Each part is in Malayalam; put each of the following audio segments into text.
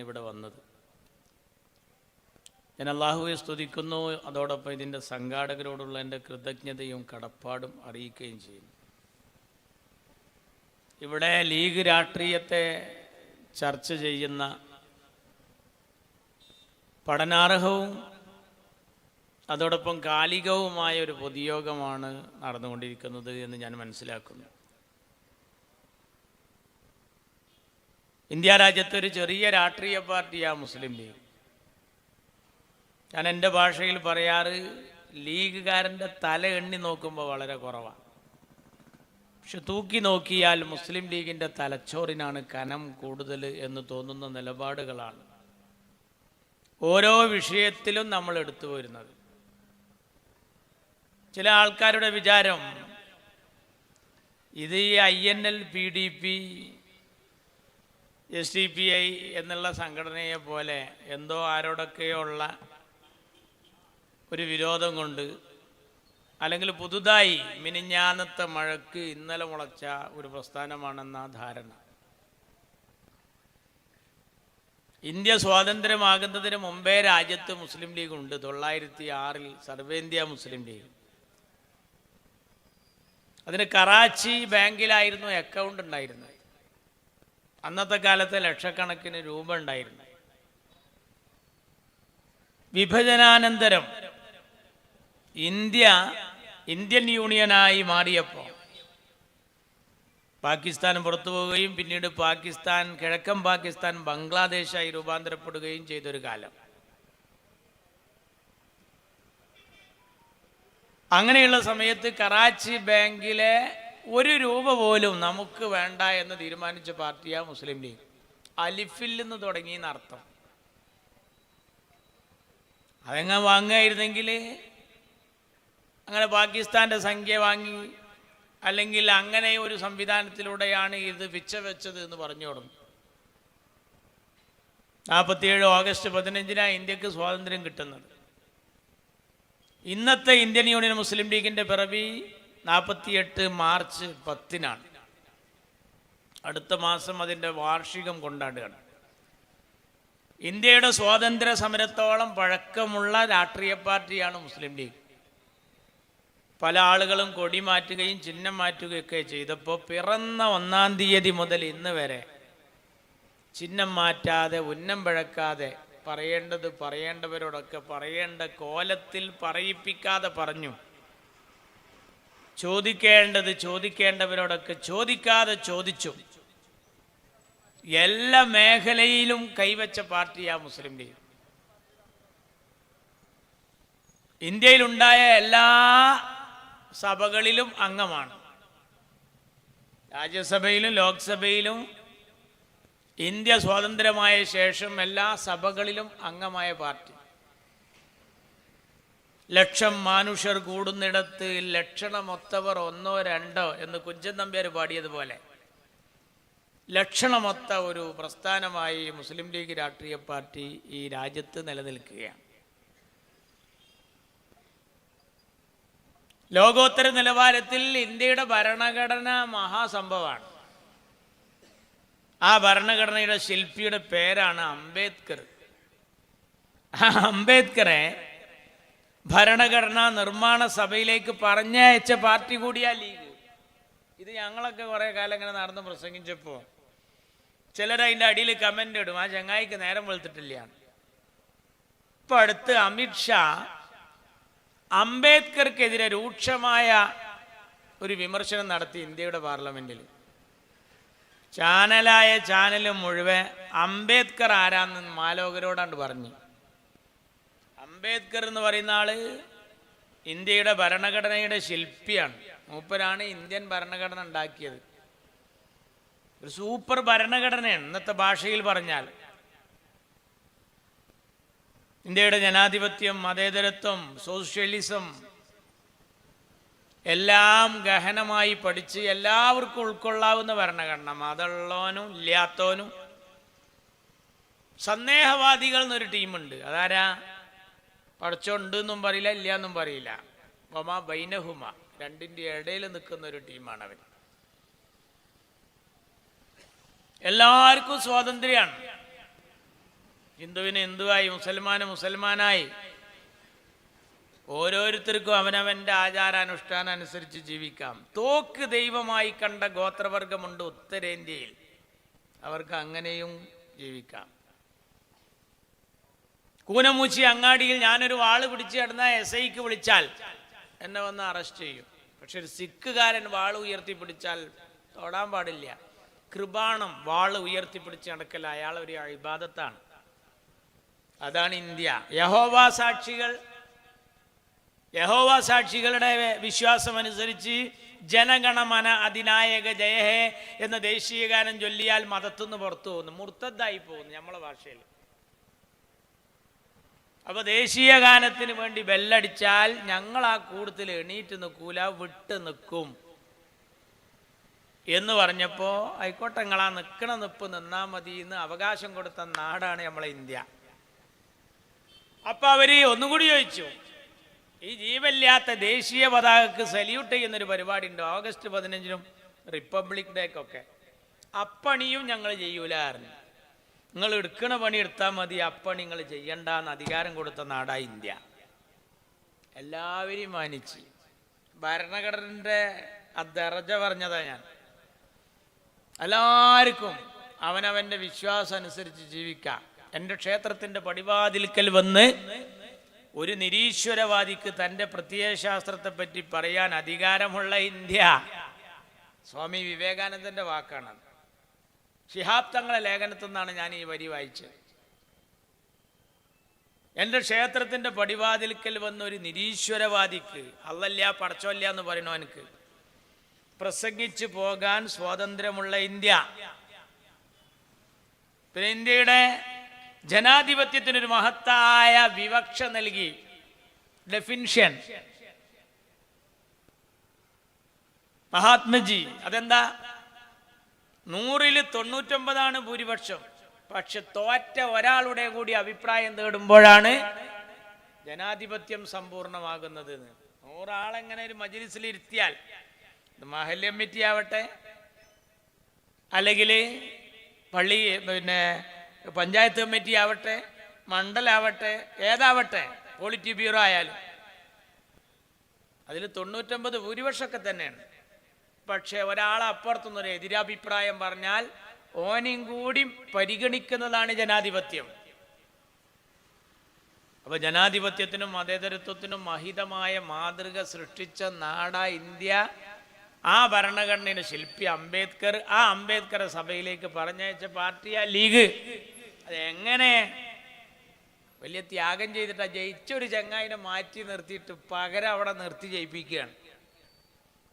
ഇവിടെ വന്നത്. ഞാൻ അള്ളാഹുവെ സ്തുതിക്കുന്നു, അതോടൊപ്പം ഇതിൻ്റെ സംഘാടകരോടുള്ള എൻ്റെ കൃതജ്ഞതയും കടപ്പാടും അറിയിക്കുകയും ചെയ്യുന്നു. ഇവിടെ ലീഗ് രാഷ്ട്രീയത്തെ ചർച്ച ചെയ്യുന്ന പഠനാർഹവും അതോടൊപ്പം കാലികവുമായ ഒരു പൊതുയോഗമാണ് നടന്നുകൊണ്ടിരിക്കുന്നത് എന്ന് ഞാൻ മനസ്സിലാക്കുന്നു. ഇന്ത്യ രാജ്യത്തൊരു ചെറിയ രാഷ്ട്രീയ പാർട്ടിയാണ് മുസ്ലിം ലീഗ്. ഞാൻ എൻ്റെ ഭാഷയിൽ പറയാറ്, ലീഗുകാരൻ്റെ തല എണ്ണി നോക്കുമ്പോൾ വളരെ കുറവാണ്. പക്ഷെ തൂക്കി നോക്കിയാൽ മുസ്ലിം ലീഗിൻ്റെ തലച്ചോറിനാണ് കനം കൂടുതൽ എന്ന് തോന്നുന്ന നിലപാടുകളാണ് ഓരോ വിഷയത്തിലും നമ്മൾ എടുത്തു വരുന്നത്. ചില ആൾക്കാരുടെ വിചാരം ഇത് ഈ INL, PDP, SDPI എന്നുള്ള സംഘടനയെ പോലെ എന്തോ ആരോടൊക്കെയോ ഉള്ള ഒരു വിരോധം കൊണ്ട്, അല്ലെങ്കിൽ പുതുതായി മിനിഞ്ഞാന്നത്തെ മഴയ്ക്ക് ഇന്നലെ മുളച്ച ഒരു പ്രസ്ഥാനമാണെന്ന ധാരണ. ഇന്ത്യ സ്വാതന്ത്ര്യമാകുന്നതിന് മുമ്പേ രാജ്യത്ത് മുസ്ലിം ലീഗ് ഉണ്ട്. 1906 സർവേന്ത്യ മുസ്ലിം ലീഗ്. അതിന് കറാച്ചി ബാങ്കിലായിരുന്നു അക്കൗണ്ട് ഉണ്ടായിരുന്നത്. അന്നത്തെ കാലത്ത് ലക്ഷക്കണക്കിന് രൂപ ഉണ്ടായിരുന്നു. വിഭജനാനന്തരം ഇന്ത്യൻ യൂണിയനായി മാറിയപ്പോൾ പാകിസ്ഥാൻ പുറത്തു പോവുകയും പിന്നീട് പാകിസ്ഥാൻ, കിഴക്കൻ പാകിസ്ഥാൻ ബംഗ്ലാദേശായി രൂപാന്തരപ്പെടുകയും ചെയ്തൊരു കാലം. അങ്ങനെയുള്ള സമയത്ത് കറാച്ചി ബാങ്കിലെ 1 രൂപ പോലും നമുക്ക് വേണ്ട എന്ന് തീരുമാനിച്ച പാർട്ടിയാണ് മുസ്ലിം ലീഗ്. അലിഫിൽ നിന്ന് തുടങ്ങി എന്നർത്ഥം. അതെങ്ങനെ വാങ്ങുകയായിരുന്നെങ്കിൽ അങ്ങനെ പാകിസ്ഥാൻ്റെ സംഖ്യ വാങ്ങി, അല്ലെങ്കിൽ അങ്ങനെ ഒരു സംവിധാനത്തിലൂടെയാണ് ഇത് പിച്ച വെച്ചത് എന്ന് പറഞ്ഞു തുടങ്ങും. 47 ഓഗസ്റ്റ് 15 ഇന്ത്യക്ക് സ്വാതന്ത്ര്യം കിട്ടുന്നത്. ഇന്നത്തെ ഇന്ത്യൻ യൂണിയൻ മുസ്ലിം ലീഗിൻ്റെ പിറവി 48 മാർച്ച് 10 അടുത്ത മാസം അതിൻ്റെ വാർഷികം കൊണ്ടാടുകയാണ്. ഇന്ത്യയുടെ സ്വാതന്ത്ര്യ സമരത്തോളം പഴക്കമുള്ള രാഷ്ട്രീയ പാർട്ടിയാണ് മുസ്ലിം ലീഗ്. പല ആളുകളും കൊടി മാറ്റുകയും ചിഹ്നം മാറ്റുകയൊക്കെ ചെയ്തപ്പോൾ പിറന്ന 1-ാം തീയതി മുതൽ ഇന്ന് വരെ ചിഹ്നം മാറ്റാതെ, ഉന്നം പിഴക്കാതെ, പറയേണ്ടത് പറയേണ്ടവരോടൊക്കെ പറയേണ്ട കോലത്തിൽ പറയിപ്പിക്കാതെ പറഞ്ഞു, ചോദിക്കേണ്ടത് ചോദിക്കേണ്ടവരോടൊക്കെ ചോദിക്കാതെ ചോദിച്ചു. എല്ലാ മേഖലയിലും കൈവച്ച പാർട്ടിയാണ് മുസ്ലിം ലീഗ്. ഇന്ത്യയിലുണ്ടായ എല്ലാ സഭകളിലും അംഗമാണ്. രാജ്യസഭയിലും ലോക്സഭയിലും ഇന്ത്യ സ്വാതന്ത്ര്യമായ ശേഷം എല്ലാ സഭകളിലും അംഗമായ പാർട്ടി. ലക്ഷം മാനുഷർ കൂടുന്നിടത്ത് ലക്ഷണമൊത്തവർ 1 2 എന്ന് കുഞ്ചൻ നമ്പ്യാർ പാടിയതുപോലെ ലക്ഷണമൊത്ത ഒരു പ്രസ്ഥാനമായി മുസ്ലിം ലീഗ് രാഷ്ട്രീയ പാർട്ടി ഈ രാജ്യത്ത് നിലനിൽക്കുകയാണ്. ലോകോത്തര നിലവാരത്തിൽ ഇന്ത്യയുടെ ഭരണഘടന മഹാസംഭവമാണ്. ആ ഭരണഘടനയുടെ ശില്പിയുടെ പേരാണ് അംബേദ്കർ. അംബേദ്കറെ ഭരണഘടനാ നിർമ്മാണ സഭയിലേക്ക് പറഞ്ഞയച്ച പാർട്ടി കൂടിയാ ലീഗ്. ഇത് ഞങ്ങളൊക്കെ കുറേ കാലം ഇങ്ങനെ നടന്ന് പ്രസംഗിച്ചപ്പോൾ ചിലരതിൻ്റെ അടിയിൽ കമൻ്റ് ഇടും, ആ ചങ്ങായിക്ക് നേരം വെളുത്തിട്ടില്ല. ഇപ്പം അടുത്ത് അമിത്ഷാ അംബേദ്കർക്കെതിരെ രൂക്ഷമായ ഒരു വിമർശനം നടത്തി ഇന്ത്യയുടെ പാർലമെന്റിൽ. ചാനൽ മുഴുവൻ അംബേദ്കർ ആരാന്ന് മാലോകരോടാണ്ട് പറഞ്ഞു. അംബേദ്കർ എന്ന് പറയുന്ന ആള് ഇന്ത്യയുടെ ഭരണഘടനയുടെ ശില്പിയാണ്. മൂപ്പരാണ് ഇന്ത്യൻ ഭരണഘടന ഉണ്ടാക്കിയത്. ഒരു സൂപ്പർ ഭരണഘടനയാണ് ഇന്നത്തെ ഭാഷയിൽ പറഞ്ഞാൽ. ഇന്ത്യയുടെ ജനാധിപത്യം, മതേതരത്വം, സോഷ്യലിസം എല്ലാം ഗഹനമായി പഠിച്ച് എല്ലാവർക്കും ഉൾക്കൊള്ളാവുന്ന ഭരണഘടന. മതമുള്ളവനും ഇല്ലാത്തവനും. സന്ദേഹവാദികൾ എന്നൊരു ടീമുണ്ട്. അതാരാ? പഠിച്ചോണ്ട് എന്നും പറയില്ല, ഇല്ല എന്നും പറയില്ല. വമാ ബൈനഹുമ, രണ്ടിൻ്റെ ഇടയിൽ നിൽക്കുന്ന ഒരു ടീമാണ് അവർ. എല്ലാവർക്കും സ്വാതന്ത്ര്യമാണ്. ഹിന്ദുവിന് ഹിന്ദുവായി, മുസൽമാന് മുസൽമാനായി. ഓരോരുത്തർക്കും അവനവൻ്റെ ആചാരാനുഷ്ഠാനം അനുസരിച്ച് ജീവിക്കാം. തോക്ക് ദൈവമായി കണ്ട ഗോത്രവർഗമുണ്ട് ഉത്തരേന്ത്യയിൽ, അവർക്ക് അങ്ങനെയും ജീവിക്കാം. കൂനമൂച്ചി അങ്ങാടിയിൽ ഞാനൊരു വാള് പിടിച്ച് കിടന്ന SIക്ക് വിളിച്ചാൽ എന്നെ വന്ന് അറസ്റ്റ് ചെയ്യും. പക്ഷെ ഒരു സിഖുകാരൻ വാള് ഉയർത്തിപ്പിടിച്ചാൽ തൊടാൻ പാടില്ല. കൃപാണം വാള് ഉയർത്തിപ്പിടിച്ച് നടക്കൽ അയാൾ ഒരു ഇബാദത്താണ്. അതാണ് ഇന്ത്യ. യഹോവ സാക്ഷികളുടെ വിശ്വാസം അനുസരിച്ച് ജനഗണമന അധിനായക ജയഹേ എന്ന ദേശീയ ഗാനം ചൊല്ലിയാൽ മതത്തുനിന്ന് പുറത്തു പോകുന്നു, മുർത്തദ്ദായി പോകുന്നു നമ്മളെ ഭാഷയിൽ. അപ്പൊ ദേശീയ ഗാനത്തിന് വേണ്ടി ബെല്ലടിച്ചാൽ ഞങ്ങൾ ആ കൂടുതൽ എണീറ്റ് നിൽക്കൂല, വിട്ട് നിൽക്കും എന്ന് പറഞ്ഞപ്പോൾ ആയിക്കോട്ടെ നിങ്ങളാ നിൽക്കണ നിപ്പ് നിന്നാ മതി എന്ന് അവകാശം കൊടുത്ത നാടാണ് നമ്മളെ ഇന്ത്യ. അപ്പൊ അവര് ഒന്നുകൂടി ചോദിച്ചു, ഈ ജീവല്ലാത്ത ദേശീയ പതാകക്ക് സല്യൂട്ട് ചെയ്യുന്നൊരു പരിപാടി ഉണ്ട് ഓഗസ്റ്റ് 15-നും റിപ്പബ്ലിക് ഡേക്കൊക്കെ, അപ്പണിയും ഞങ്ങൾ ചെയ്യൂലായിരുന്നു. നിങ്ങൾ എടുക്കണ പണി എടുത്താൽ മതി, അപ്പണി നിങ്ങൾ ചെയ്യണ്ടെന്ന് അധികാരം കൊടുത്ത നാടാ ഇന്ത്യ. എല്ലാവരെയും മാനിച്ച് ഭരണഘടനയുടെ ദർജ പറഞ്ഞതാ ഞാൻ. എല്ലാവർക്കും അവനവൻ്റെ വിശ്വാസം അനുസരിച്ച് ജീവിക്കാം. എൻ്റെ ക്ഷേത്രത്തിൻ്റെ പടിവാതിൽക്കൽ വന്ന് ഒരു നിരീശ്വരവാദിക്ക് തൻ്റെ പ്രത്യയശാസ്ത്രത്തെ പറ്റി പറയാൻ അധികാരമുള്ള ഇന്ത്യ സ്വാമി വിവേകാനന്ദൻ്റെ വാക്കാണ്. ശിഹാബ് തങ്ങളെ ലേഖനത്തിൽ നിന്നാണ് ഞാൻ ഈ വരി വായിച്ചത്. എൻ്റെ ക്ഷേത്രത്തിൻ്റെ പടിവാതിൽക്കൽ വന്ന ഒരു നിരീശ്വരവാദിക്ക്, അല്ലല്ല പടച്ചോല്ല എന്ന് പറയണോ, എനിക്ക് പ്രസംഗിച്ചു പോകാൻ സ്വാതന്ത്ര്യമുള്ള ഇന്ത്യ. പിന്നെ ഇന്ത്യയുടെ ജനാധിപത്യത്തിനൊരു മഹത്തായ വിവക്ഷ നൽകി, ഡെഫിനിഷൻ മഹാത്മജി. അതെന്താ? 100-ൽ 99 ഭൂരിപക്ഷം, പക്ഷെ തോറ്റ ഒരാളുടെ കൂടി അഭിപ്രായം തേടുമ്പോഴാണ് ജനാധിപത്യം സമ്പൂർണ്ണമാകുന്നത്. 100 ആളെങ്ങനെ ഒരു മജ്‌ലിസിൽ ഇരുത്തിയാൽ, മഹല്ല് കമ്മിറ്റി ആവട്ടെ, അല്ലെങ്കിൽ പള്ളി പിന്നെ പഞ്ചായത്ത് കമ്മിറ്റി ആവട്ടെ, മണ്ഡലാവട്ടെ, ഏതാവട്ടെ, പോളിറ്റ് ബ്യൂറോ ആയാലും അതിൽ 99 ഭൂരിപക്ഷമൊക്കെ തന്നെയാണ്. പക്ഷെ ഒരാളെ അപ്പുറത്തുനിന്നൊരു എതിരഭിപ്രായം പറഞ്ഞാൽ ഓനെയും കൂടി പരിഗണിക്കുന്നതാണ് ജനാധിപത്യം. അപ്പൊ ജനാധിപത്യത്തിനും മതേതരത്വത്തിനും മഹിതമായ മാതൃക സൃഷ്ടിച്ച നാടാ ഇന്ത്യ. ആ ഭരണഘടനയുടെ ശില്പി അംബേദ്കർ, ആ അംബേദ്കറെ സഭയിലേക്ക് പറഞ്ഞയച്ച പാർട്ടിയാ ലീഗ്. അതെങ്ങനെ വലിയ ത്യാഗം ചെയ്തിട്ടാ ജയിച്ചൊരു ചങ്ങായിനെ മാറ്റി നിർത്തിയിട്ട് പകരം അവിടെ നിർത്തി ജയിപ്പിക്കുകയാണ്.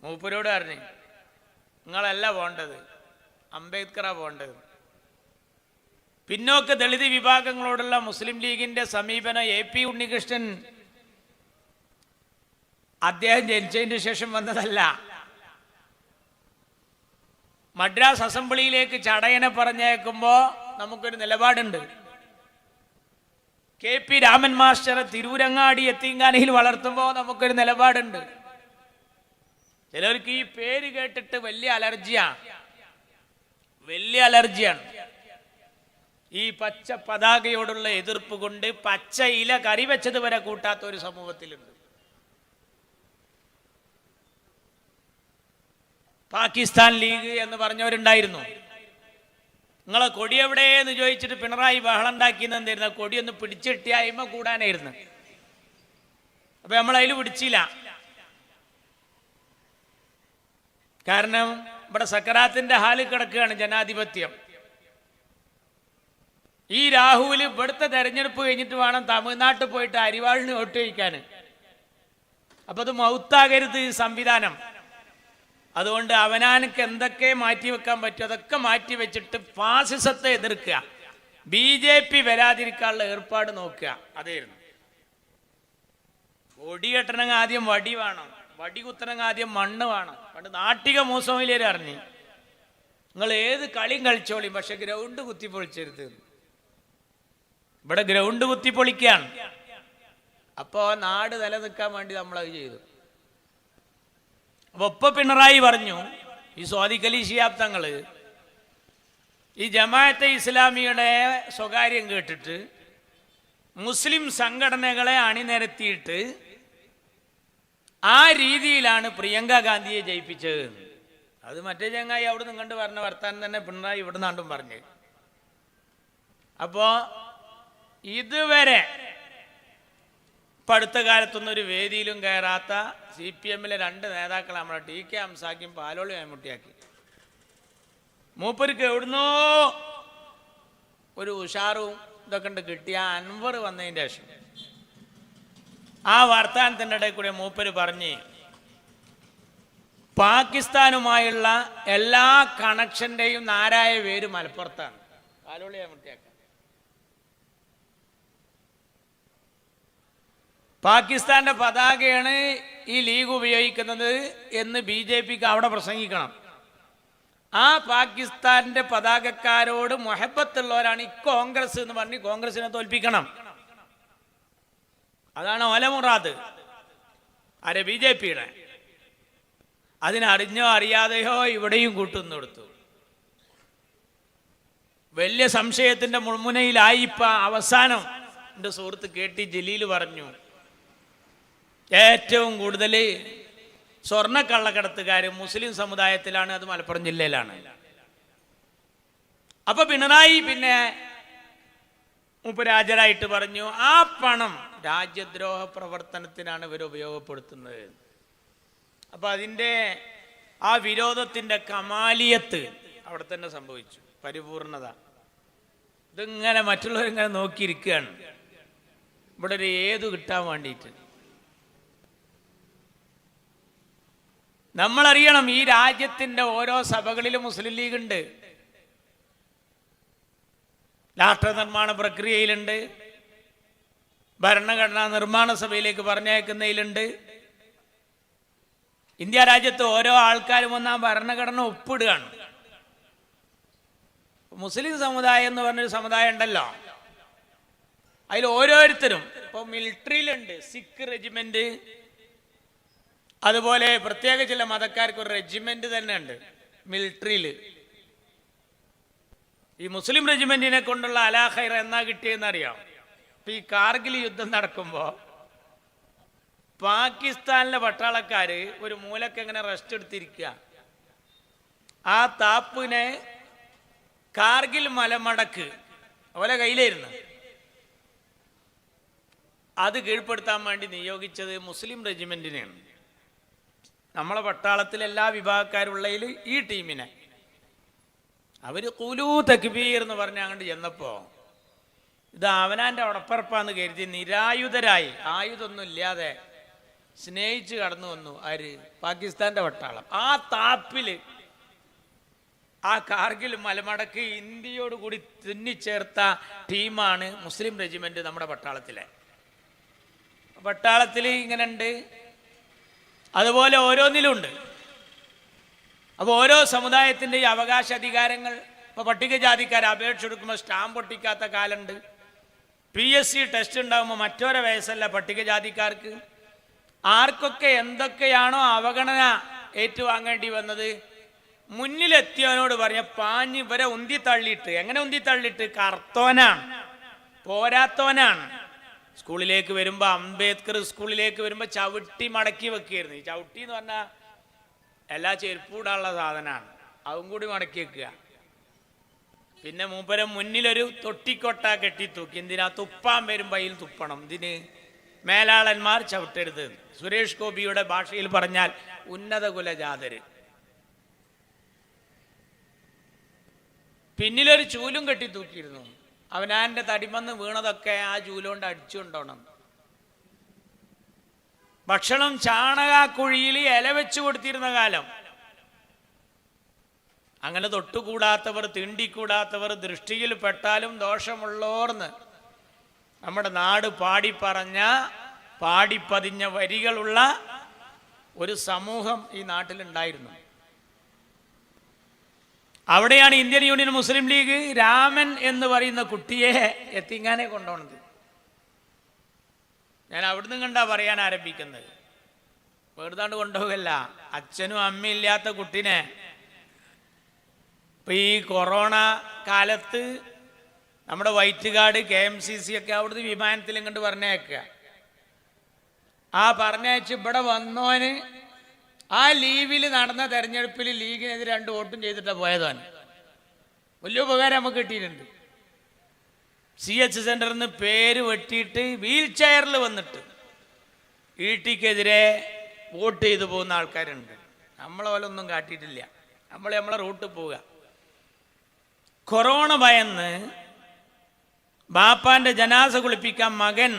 മൂപ്പരോട് പറഞ്ഞു, നിങ്ങളല്ല പോണ്ടത്, അംബേദ്കറാ പോണ്ടത്. പിന്നോക്ക ദളിത് വിഭാഗങ്ങളോടുള്ള മുസ്ലിം ലീഗിന്റെ സമീപനം AP ഉണ്ണികൃഷ്ണൻ അദ്ദേഹം ജനിച്ചതിന് ശേഷം വന്നതല്ല. മദ്രാസ് അസംബ്ലിയിലേക്ക് ചടയനെ പറഞ്ഞേക്കുമ്പോൾ നമുക്കൊരു നിലപാടുണ്ട്. KP രാമൻ മാസ്റ്റർ തിരൂരങ്ങാടി യത്തീംഖാനയിൽ വളർത്തുമ്പോൾ നമുക്കൊരു നിലപാടുണ്ട്. ചിലർക്ക് ഈ പേര് കേട്ടിട്ട് വലിയ അലർജിയാണ്. ഈ പച്ച പതാകയോടുള്ള എതിർപ്പ് കൊണ്ട് പച്ച ഇല കറി വെച്ചത് വരെ കൂട്ടാത്ത ഒരു സമൂഹത്തിലുണ്ട്. പാകിസ്ഥാൻ ലീഗ് എന്ന് പറഞ്ഞവരുണ്ടായിരുന്നു. നിങ്ങളെ കൊടി എവിടെയെന്ന് ചോദിച്ചിട്ട് പിണറായി ബഹളം ഉണ്ടാക്കിയെന്ന് എന്തായിരുന്നു? കൊടിയൊന്ന് പിടിച്ചിട്ടിയ അയിമ കൂടാനായിരുന്നു. അപ്പൊ നമ്മളതിൽ പിടിച്ചില്ല. കാരണം ഇവിടെ സക്കറാത്തിന്റെ ഹാലിൽ കിടക്കുകയാണ് ജനാധിപത്യം. ഈ രാഹുൽ ഇവിടുത്തെ തെരഞ്ഞെടുപ്പ് കഴിഞ്ഞിട്ട് വേണം തമിഴ്നാട്ടിൽ പോയിട്ട് അരിവാളിന് വോട്ട് ചോദിക്കാൻ. അപ്പൊ അത് മൗത്താകരുത് ഈ സംവിധാനം. അതുകൊണ്ട് അവനാനക്ക് എന്തൊക്കെ മാറ്റിവെക്കാൻ പറ്റും അതൊക്കെ മാറ്റിവെച്ചിട്ട് ഫാസിസത്തെ എതിർക്കുക, BJP വരാതിരിക്കാനുള്ള ഏർപ്പാട് നോക്കുക. അതായിരുന്നു. കൊടി കെട്ടണമെങ്കിൽ ആദ്യം വടി വേണം, വടി കുത്തണമെങ്കിൽ ആദ്യം മണ്ണ് വേണം. പണ്ട് നാട്ടിക മൂസോയിലേര് അറിഞ്ഞു, നിങ്ങൾ ഏത് കളിയും കളിച്ചോളിയും, പക്ഷെ ഗ്രൗണ്ട് കുത്തിപ്പൊളിച്ചരുത്. ഇവിടെ ഗ്രൗണ്ട് കുത്തിപ്പൊളിക്കുകയാണ്. അപ്പോൾ നാട് നിലനിൽക്കാൻ വേണ്ടി നമ്മളത് ചെയ്തു. അപ്പോൾ ഇപ്പൊ പിണറായി പറഞ്ഞു, ഈ സ്വാദിഖ് അലി ശിഹാബ് തങ്ങള് ഈ ജമാഅത്തെ ഇസ്ലാമിയുടെ സ്വകാര്യം കേട്ടിട്ട് മുസ്ലിം സംഘടനകളെ അണിനിരത്തിയിട്ട് ആ രീതിയിലാണ് പ്രിയങ്ക ഗാന്ധിയെ ജയിപ്പിച്ചത്. അത് മറ്റേ ചങ്ങായി അവിടെ നിന്ന് കണ്ട് പറഞ്ഞ വർത്താനം തന്നെ പിണറായി ഇവിടെ നിന്നാണ്ടും പറഞ്ഞു. അപ്പോൾ ഇതുവരെ ഇപ്പം അടുത്ത കാലത്തൊന്നും ഒരു വേദിയിലും കയറാത്ത CPM-ലെ 2 നേതാക്കൾ നമ്മുടെ TK ഹംസാക്കിയും പാലോളി മമ്മൂട്ടിയാക്കി. മൂപ്പർക്ക് എവിടുന്നോ ഒരു ഉഷാറും ഇതൊക്കെ ഉണ്ട് കിട്ടിയ അൻവർ വന്നതിൻ്റെ ശേഷം ആ വർത്താനത്തിൻ്റെ ഇടയിൽ കൂടെ മൂപ്പര് പറഞ്ഞ് പാകിസ്ഥാനുമായുള്ള എല്ലാ കണക്ഷൻ്റെയും നാരായ പേര് മലപ്പുറത്താണ്. പാലോളി മമ്മൂട്ടിയാക്കി. പാകിസ്ഥാന്റെ പതാകയാണ് ഈ ലീഗ് ഉപയോഗിക്കുന്നത് എന്ന് BJPക്ക് അവിടെ പ്രസംഗിക്കണം. ആ പാകിസ്ഥാന്റെ പതാകക്കാരോട് മുഹബത്തുള്ളവരാണ് ഈ കോൺഗ്രസ് എന്ന് പറഞ്ഞ് കോൺഗ്രസിനെ തോൽപ്പിക്കണം. അതാണ് ഓലമുറാദ്. ആരെ? BJPയുടെ. അതിനറിഞ്ഞോ അറിയാതെയോ ഇവിടെയും കൂട്ടുന്നു കൊടുത്തു. വലിയ സംശയത്തിന്റെ മുൾമുനയിലായി ഇപ്പം അവസാനം എൻ്റെ സുഹൃത്ത് KT ജലീൽ പറഞ്ഞു, ഏറ്റവും കൂടുതൽ സ്വർണ്ണക്കള്ളക്കടത്തുകാർ മുസ്ലിം സമുദായത്തിലാണ്, അത് മലപ്പുറം ജില്ലയിലാണ്. അപ്പൊ പിണറായി പിന്നെ ഉപരാജരായിട്ട് പറഞ്ഞു, ആ പണം രാജ്യദ്രോഹ പ്രവർത്തനത്തിനാണ് ഇവർ ഉപയോഗപ്പെടുത്തുന്നത്. അപ്പൊ അതിൻ്റെ ആ വിരോധത്തിൻ്റെ കമാലിയത്ത് അവിടെ തന്നെ സംഭവിച്ചു, പരിപൂർണത. ഇതിങ്ങനെ മറ്റുള്ളവരിങ്ങനെ നോക്കിയിരിക്കുകയാണ് ഇവിടെ ഒരു ഏതു കിട്ടാൻ വേണ്ടിയിട്ട്. നമ്മളറിയണം, ഈ രാജ്യത്തിൻ്റെ ഓരോ സഭകളിലും മുസ്ലിം ലീഗ് ഉണ്ട്, രാഷ്ട്ര നിർമ്മാണ പ്രക്രിയയിലുണ്ട്, ഭരണഘടനാ നിർമ്മാണ സഭയിലേക്ക് പറഞ്ഞയക്കുന്നതിലുണ്ട്. ഇന്ത്യ രാജ്യത്ത് ഓരോ ആൾക്കാരും വന്ന് ആ ഭരണഘടന ഒപ്പിടുകയാണ്. മുസ്ലിം സമുദായം എന്ന് പറഞ്ഞൊരു സമുദായം ഉണ്ടല്ലോ, അതിൽ ഓരോരുത്തരും ഇപ്പോൾ മിലിറ്ററിയിലുണ്ട്, സിഖ് റെജിമെന്റ്, അതുപോലെ പ്രത്യേക ചില മതക്കാർക്ക് ഒരു റെജിമെന്റ് തന്നെ ഉണ്ട് മിലിറ്ററിയിൽ. ഈ മുസ്ലിം റെജിമെന്റിനെ കൊണ്ടുള്ള അലാഖൈർ എന്നാ കിട്ടിയെന്ന് അറിയാം. ഇപ്പൊ ഈ കാർഗിൽ യുദ്ധം നടക്കുമ്പോൾ പാകിസ്ഥാനിലെ പട്ടാളക്കാര് ഒരു മൂലക്ക് എങ്ങനെ റെസ്റ്റ് എടുത്തിരിക്കുക, ആ താപ്പിനെ കാർഗിൽ മലമടക്ക് അവരെ കയ്യിലായിരുന്നു, അത് കീഴ്പ്പെടുത്താൻ വേണ്ടി നിയോഗിച്ചത് മുസ്ലിം റെജിമെന്റിനെയാണ്. നമ്മളെ പട്ടാളത്തിൽ എല്ലാ വിഭാഗക്കാരുള്ളതിൽ ഈ ടീമിനെ അവർ ഖുലൂ തക്ബീർ എന്ന് പറഞ്ഞ് അങ്ങോട്ട് ചെന്നപ്പോൾ ഇത് അവനാൻ്റെ ഉടപ്പറപ്പാന്ന് കരുതി നിരായുധരായി, ആയുധമൊന്നും ഇല്ലാതെ സ്നേഹിച്ച് കടന്നു വന്നു ആര്? പാകിസ്ഥാന്റെ പട്ടാളം. ആ താപ്പിൽ ആ കാർഗിൽ മലമടക്ക് ഇന്ത്യയോട് കൂടി തുന്നിച്ചേർത്ത ടീമാണ് മുസ്ലിം റെജിമെന്റ് നമ്മുടെ പട്ടാളത്തിലെ. പട്ടാളത്തിൽ ഇങ്ങനെ ഉണ്ട്, അതുപോലെ ഓരോന്നിലുണ്ട്. അപ്പോൾ ഓരോ സമുദായത്തിൻ്റെ ഈ അവകാശ അധികാരങ്ങൾ, ഇപ്പോൾ പട്ടികജാതിക്കാർ അപേക്ഷ കൊടുക്കുമ്പോൾ സ്റ്റാമ്പ് പൊട്ടിക്കാത്ത കാലമുണ്ട്. PSC ടെസ്റ്റ് ഉണ്ടാകുമ്പോൾ മറ്റൊരു വയസ്സല്ല പട്ടികജാതിക്കാർക്ക്. ആർക്കൊക്കെ എന്തൊക്കെയാണോ അവഗണന ഏറ്റുവാങ്ങേണ്ടി വന്നത്, മുന്നിലെത്തിയവനോട് പറഞ്ഞ പാഞ്ഞ് ഇവരെ ഉന്തിത്തള്ളിയിട്ട്, എങ്ങനെ ഉന്തിത്തള്ളിയിട്ട്? കർത്തോനാണ്, പോരാത്തോനാണ്. സ്കൂളിലേക്ക് വരുമ്പോൾ, അംബേദ്കർ സ്കൂളിലേക്ക് വരുമ്പോൾ ചവിട്ടി മടക്കി വെക്കുകയായിരുന്നു. ഈ ചവിട്ടി എന്ന് പറഞ്ഞാൽ എല്ലാ ചെരുപ്പൂടാനുള്ള സാധനമാണ്, അതും കൂടി മടക്കി വെക്കുക. പിന്നെ മൂപ്പരം മുന്നിലൊരു തൊട്ടിക്കൊട്ട കെട്ടിത്തൂക്കി. എന്തിനാ? തുപ്പാൻ വരുമ്പോൾ അതിൽ തുപ്പണം. ഇതിന് മേലാളന്മാർ ചവിട്ടരുത്. സുരേഷ് ഗോപിയുടെ ഭാഷയിൽ പറഞ്ഞാൽ ഉന്നത കുലജാതര്. പിന്നിലൊരു ചൂലും കെട്ടിത്തൂക്കിയിരുന്നു. അവനാൻ്റെ തടിമന്ന് വീണതൊക്കെ ആ ചൂലുകൊണ്ട് അടിച്ചുകൊണ്ടോണം. ഭക്ഷണം ചാണകക്കുഴിയിൽ ഇല വെച്ചു കൊടുത്തിരുന്ന കാലം. അങ്ങനെ തൊട്ടുകൂടാത്തവർ, തീണ്ടിക്കൂടാത്തവർ, ദൃഷ്ടിയിൽ പെട്ടാലും ദോഷമുള്ളോർന്ന് നമ്മുടെ നാട് പാടിപ്പറഞ്ഞ, പാടിപ്പതിഞ്ഞ വരികളുള്ള ഒരു സമൂഹം ഈ നാട്ടിലുണ്ടായിരുന്നു. അവിടെയാണ് ഇന്ത്യൻ യൂണിയൻ മുസ്ലിം ലീഗ് രാമൻ എന്ന് പറയുന്ന കുട്ടിയെ എത്തിങ്ങാനെ കൊണ്ടുപോകുന്നത്. ഞാൻ അവിടുന്ന് കണ്ടാ പറയാൻ ആരംഭിക്കുന്നത്. വെറുതാണ്ട് കൊണ്ടുപോകല്ല, അച്ഛനും അമ്മയും ഇല്ലാത്ത കുട്ടിനെ ഇപ്പൊ ഈ കൊറോണ കാലത്ത് നമ്മുടെ വൈറ്റുകാട് KMCC ഒക്കെ അവിടുന്ന് വിമാനത്തിൽ ഇങ്ങോട്ട് പറഞ്ഞയക്കുക. ആ പറഞ്ഞയച്ച് ഇവിടെ വന്നോന് ആ ലീവിൽ നടന്ന തെരഞ്ഞെടുപ്പിൽ ലീഗിനെതിരെ 2 വോട്ടും ചെയ്തിട്ടാണ് പോയതാണ്. വലിയ ഉപകാരം നമുക്ക് കിട്ടിയിട്ടുണ്ട്. CH സെന്ററിൽ നിന്ന് പേര് വെട്ടിയിട്ട് വീൽ ചെയറിൽ വന്നിട്ട് ETക്കെതിരെ വോട്ട് ചെയ്തു പോകുന്ന ആൾക്കാരുണ്ട്. നമ്മളെ പോലെ ഒന്നും കാട്ടിയിട്ടില്ല. നമ്മളെ റൂട്ടിൽ പോവുക. കൊറോണ ഭയന്ന് ബാപ്പാന്റെ ജനാസ കുളിപ്പിക്കാൻ മകൻ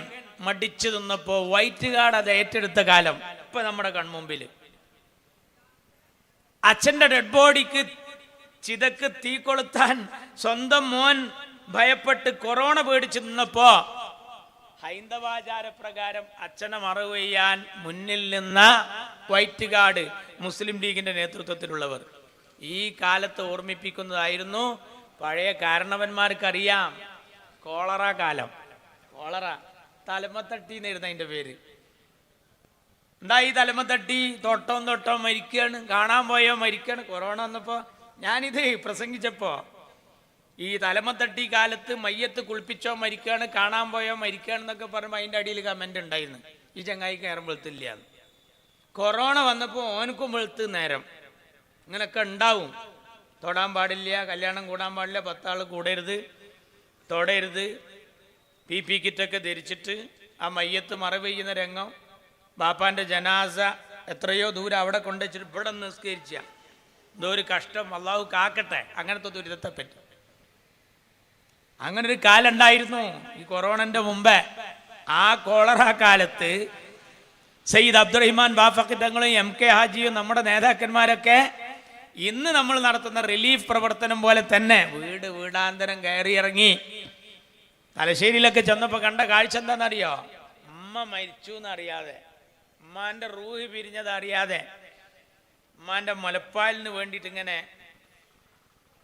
മടിച്ചു നിന്നപ്പോൾ വൈറ്റുകാട് അത് ഏറ്റെടുത്ത കാലം ഇപ്പൊ നമ്മുടെ കൺമുമ്പിൽ. അച്ഛൻ്റെ ഡെഡ് ബോഡിക്ക് ചിതക്ക് തീ കൊളുത്താൻ സ്വന്തം മോൻ ഭയപ്പെട്ട് കൊറോണ പേടിച്ചു നിന്നപ്പോ ഹൈന്ദവാചാരപ്രകാരം അച്ഛനെ മറവ് ചെയ്യാൻ മുന്നിൽ നിന്ന വൈറ്റുകാട് മുസ്ലിം ലീഗിന്റെ നേതൃത്വത്തിലുള്ളവർ ഈ കാലത്ത് ഓർമ്മിപ്പിക്കുന്നതായിരുന്നു. പഴയ കാരണവന്മാർക്കറിയാം കോളറ കാലം. കോളറ തലമത്തട്ടി എന്നായിരുന്നു അതിന്റെ പേര്. എന്താ ഈ തലമത്തട്ടി? തൊട്ടം മരിക്കുകയാണ്, കാണാൻ പോയോ മരിക്കുകയാണ്. കൊറോണ വന്നപ്പോ ഞാനിത് പ്രസംഗിച്ചപ്പോ ഈ തലമത്തട്ടി കാലത്ത് മയ്യത്ത് കുളിപ്പിച്ചോ മരിക്കുകയാണ്, കാണാൻ പോയോ മരിക്കുകയാണെന്നൊക്കെ പറയുമ്പോൾ അതിൻ്റെ അടിയിൽ കമന്റ് ഉണ്ടായിരുന്നു, ഈ ചങ്ങായിക്ക് നേരം വെളുത്തില്ല. കൊറോണ വന്നപ്പോൾ ഓനക്കും വെളുത്ത് നേരം. ഇങ്ങനൊക്കെ ഉണ്ടാവും. തൊടാൻ പാടില്ല, കല്യാണം കൂടാൻ പാടില്ല, 10 ആൾ കൂടരുത്, തൊടരുത്, PP കിറ്റൊക്കെ ധരിച്ചിട്ട് ആ മയ്യത്ത് മറവ് ചെയ്യുന്ന രംഗം. ബാപ്പാന്റെ ജനാസ എത്രയോ ദൂരം അവിടെ കൊണ്ടുവച്ചിട്ട് ഇവിടെ നിസ്കരിച്ച എന്തോ ഒരു കഷ്ടം. അള്ളാഹു കാക്കട്ടെ അങ്ങനത്തെ ദുരിതത്തെ പറ്റി. അങ്ങനെ ഒരു കാലം ഉണ്ടായിരുന്നു ഈ കൊറോണന്റെ മുമ്പേ. ആ കോളറ കാലത്ത് സയ്യിദ് അബ്ദുറഹിമാൻ ബാഫഖി തങ്ങളും MK ഹാജിയും നമ്മുടെ നേതാക്കന്മാരൊക്കെ ഇന്ന് നമ്മൾ നടത്തുന്ന റിലീഫ് പ്രവർത്തനം പോലെ തന്നെ വീടാന്തരം കയറിയിറങ്ങി. തലശ്ശേരിയിലൊക്കെ ചെന്നപ്പോൾ കണ്ട കാഴ്ച എന്താണെന്നറിയോ? ഉമ്മ മരിച്ചു എന്നറിയാതെ, ഉമ്മാന്റെ റൂഹ് പിരിഞ്ഞത് അറിയാതെ, ഉമ്മാന്റെ മുലപ്പാലിന് വേണ്ടിയിട്ട് ഇങ്ങനെ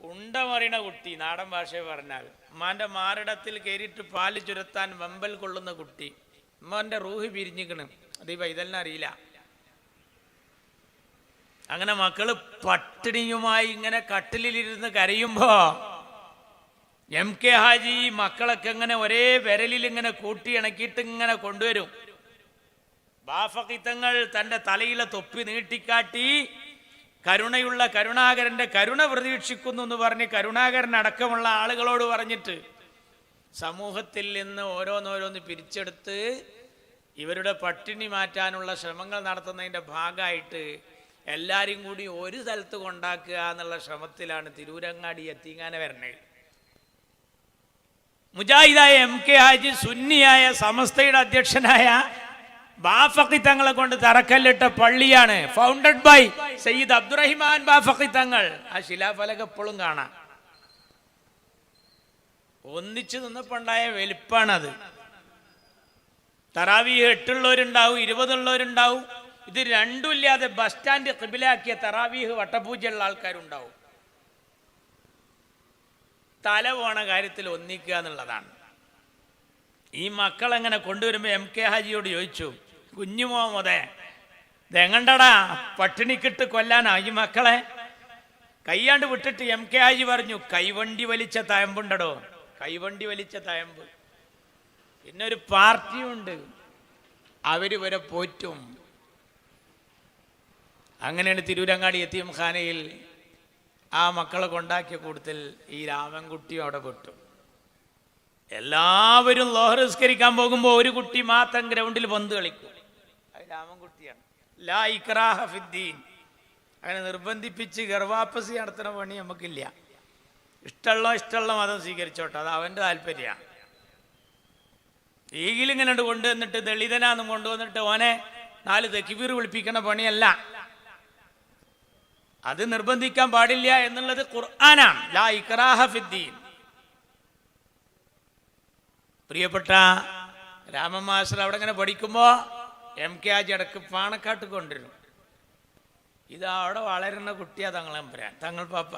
ഉണ്ട മറിയണ കുട്ടി, നാടൻ ഭാഷയിൽ പറഞ്ഞാൽ ഉമ്മാന്റെ മാറിടത്തിൽ കയറിയിട്ട് പാല് ചുരത്താൻ വെമ്പൽ കൊള്ളുന്ന കുട്ടി. ഉമ്മാന്റെ റൂഹ് പിരിഞ്ഞിക്കണ്. അത് ഈ പൈതലിനെ അറിയില്ല. അങ്ങനെ മക്കള് പട്ടിണിയുമായി ഇങ്ങനെ കട്ടിലിരുന്ന് കരയുമ്പോ MK ഹാജി മക്കളൊക്കെ ഇങ്ങനെ ഒരേ വിരലിൽ ഇങ്ങനെ കൂട്ടി ഇണക്കിയിട്ട് ഇങ്ങനെ കൊണ്ടുവരും. ബാഫഖി തങ്ങൾ തൻ്റെ തലയിലെ തൊപ്പി നീട്ടിക്കാട്ടി കരുണയുള്ള കരുണാകരന്റെ കരുണ പ്രതീക്ഷിക്കുന്നു എന്ന് പറഞ്ഞ് കരുണാകരൻ അടക്കമുള്ള ആളുകളോട് പറഞ്ഞിട്ട് സമൂഹത്തിൽ നിന്ന് ഓരോന്നോരോന്ന് പിരിച്ചെടുത്ത് ഇവരുടെ പട്ടിണി മാറ്റാനുള്ള ശ്രമങ്ങൾ നടത്തുന്നതിൻ്റെ ഭാഗമായിട്ട് എല്ലാവരും കൂടി ഒരു സ്ഥലത്ത് കൊണ്ടാക്കുക എന്നുള്ള ശ്രമത്തിലാണ് തിരൂരങ്ങാടി യത്തീംഖാന വരണത്. മുജാഹിദായ MK ഹാജി സുന്നിയായ സമസ്തയുടെ അധ്യക്ഷനായ ബാഫഖി തങ്ങളെ കൊണ്ട് തറക്കല്ലിട്ട പള്ളിയാണ്. ഫൗണ്ടഡ് ബൈ സയ്യിദ് അബ്ദുറഹിമാൻ ബാഫഖി തങ്ങൾ. ആ ശിലാഫലകം എപ്പോഴും കാണാം. ഒന്നിച്ചു നിന്നപ്പോണ്ടായ വലിപ്പാണത്. തറാവീഹ് 8 ഉള്ളവരുണ്ടാവും, 20 ഉള്ളവരുണ്ടാവും. ഇത് രണ്ടും ഇല്ലാതെ ബസ് സ്റ്റാൻഡ് ഖിബിലാക്കിയ തറാവീഹ് വട്ടപൂജയുള്ള ആൾക്കാരുണ്ടാവും. തല പോണ കാര്യത്തിൽ ഒന്നിക്കുക എന്നുള്ളതാണ്. ഈ മക്കളെങ്ങനെ കൊണ്ടുവരുമ്പോൾ MK ഹാജിയോട് ചോദിച്ചു, കുഞ്ഞു മുഹമ്മദേ ഇതെങ്ങണ്ടടാ പട്ടിണിക്കിട്ട് കൊല്ലാനാ ഈ മക്കളെ? കയ്യാണ്ട് വിട്ടിട്ട് MK ഹാജി പറഞ്ഞു, കൈവണ്ടി വലിച്ച തയമ്പുണ്ടടോ, കൈവണ്ടി വലിച്ച തയമ്പ്. പിന്നെ ഒരു പാർട്ടിയുണ്ട്, അവര് വരെ പോറ്റും. അങ്ങനെയാണ് തിരൂരങ്ങാടി യതീംഖാനയിൽ ആ മക്കളെ കൊണ്ടാക്കിയ കൂട്ടത്തിൽ ഈ രാമൻകുട്ടിയും അവിടെ പെട്ടു. എല്ലാവരും ലോഹർ നിസ്കരിക്കാൻ പോകുമ്പോൾ ഒരു കുട്ടി മാത്രം ഗ്രൗണ്ടിൽ പന്ത് കളിക്കും. അത് രാമൻകുട്ടിയാണ്. ലാ ഇക്റാഹ ഫിദ്ദീൻ. അങ്ങനെ നിർബന്ധിപ്പിച്ച് ഗർവാപ്പസി നടത്തുന്ന പണി നമുക്കില്ല. ഇഷ്ടമുള്ള മതം സ്വീകരിച്ചോട്ടെ, അത് അവൻ്റെ താല്പര്യമാണ്. ഈഗിലിങ്ങനെ കൊണ്ടുവന്നിട്ട് ദളിതനാന്നും കൊണ്ടുവന്നിട്ട് ഓനെ 4 തക്ബീർ വിളിപ്പിക്കുന്ന പണിയല്ല. അത് നിർബന്ധിക്കാൻ പാടില്ല എന്നുള്ളത് ഖുർആനാണ്. ലാ ഇക്റാഹ ഫിദ്ദീൻ. പ്രിയപ്പെട്ട രാമമാസ്റ്റർ അവിടെ ഇങ്ങനെ പഠിക്കുമ്പോൾ MK ഹാജി ഇടക്ക് പാണക്കാട്ട് കൊണ്ടുവരും. ഇത് അവിടെ വളരുന്ന കുട്ടിയാ തങ്ങളമ്പുരാൻ, തങ്ങൾ പാപ്പ.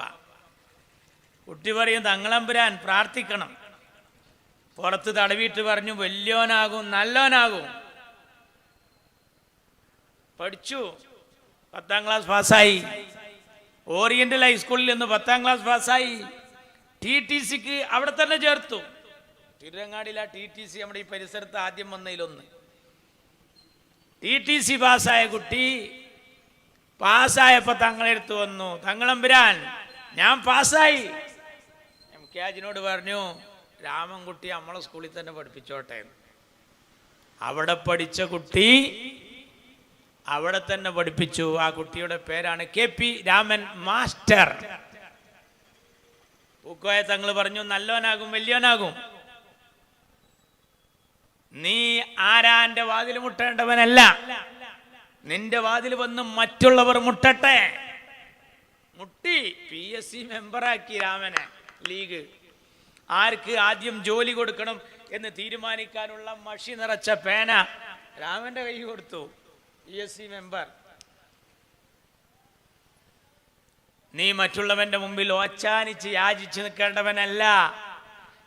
കുട്ടി പറയും, തങ്ങളമ്പുരാൻ പ്രാർത്ഥിക്കണം. പുറത്ത് തടവിയിട്ട് പറഞ്ഞു, വലിയോനാകും, നല്ലോനാകും. പഠിച്ചു, 10ാം ക്ലാസ് പാസ്സായി. ഓറിയന്റൽ ഹൈസ്കൂളിൽ നിന്ന് 10ാം ക്ലാസ് പാസ്സായി. TTCക്ക് അവിടെ തന്നെ ചേർത്തു. തിരുരങ്ങാടിയിലെ TTC നമ്മുടെ ഈ പരിസരത്ത് ആദ്യം വന്നതിലൊന്ന്. TTC പാസ്സായ കുട്ടി പാസ്സായപ്പോ തങ്ങളെടുത്ത് വന്നു, തങ്ങളെമ്പുരാൻ ഞാൻ പാസ്സായി. MK പറഞ്ഞു രാമൻകുട്ടി നമ്മളെ സ്കൂളിൽ തന്നെ പഠിപ്പിച്ചോട്ടെ. അവിടെ പഠിച്ച കുട്ടി അവിടെ തന്നെ പഠിപ്പിച്ചു. ആ കുട്ടിയുടെ പേരാണ് KP രാമൻ മാസ്റ്റർ. പൂക്കോയ തങ്ങൾ പറഞ്ഞു നല്ലോനാകും വലിയോനാകും. നീ ആരാന്റെ വാതിൽ മുട്ടേണ്ടവനല്ല, നിന്റെ വാതിൽ വന്ന് മറ്റുള്ളവർ മുട്ടട്ടെ. മുട്ടി PSC മെമ്പറാക്കി രാമനെ ലീഗ്. ആർക്ക് ആദ്യം ജോലി കൊടുക്കണം എന്ന് തീരുമാനിക്കാനുള്ള മഷി നിറച്ച പേന രാമന്റെ കൈ കൊടുത്തു. PSC member. നീ മറ്റുള്ളവന്റെ മുമ്പിൽ ഓച്ചാനിച്ച് യാചിച്ച് നിൽക്കേണ്ടവനല്ല,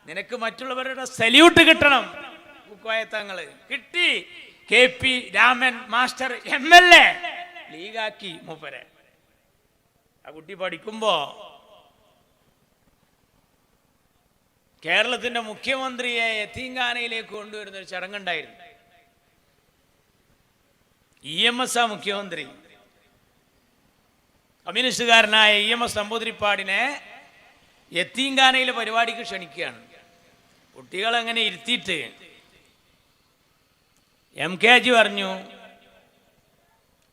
നിനക്ക് മറ്റുള്ളവരുടെ സല്യൂട്ട് കിട്ടണം. തങ്ങള് കിട്ടി. KP രാമൻ മാസ്റ്റർ MLA ലീഗാക്കി മൂപ്പരെ. ആ കുട്ടി പഠിക്കുമ്പോ കേരളത്തിന്റെ മുഖ്യമന്ത്രിയെ യതീംഖാനയിലേക്ക് കൊണ്ടുവരുന്ന ഒരു ചടങ്ങുണ്ടായിരുന്നു. EMS ആ മുഖ്യമന്ത്രി. കമ്മ്യൂണിസ്റ്റുകാരനായ EMS നമ്പൂതിരിപ്പാടിനെ യതീംഖാനയിലെ പരിപാടിക്ക് ക്ഷണിക്കുകയാണ്. കുട്ടികളെങ്ങനെ ഇരുത്തിയിട്ട് MK പറഞ്ഞു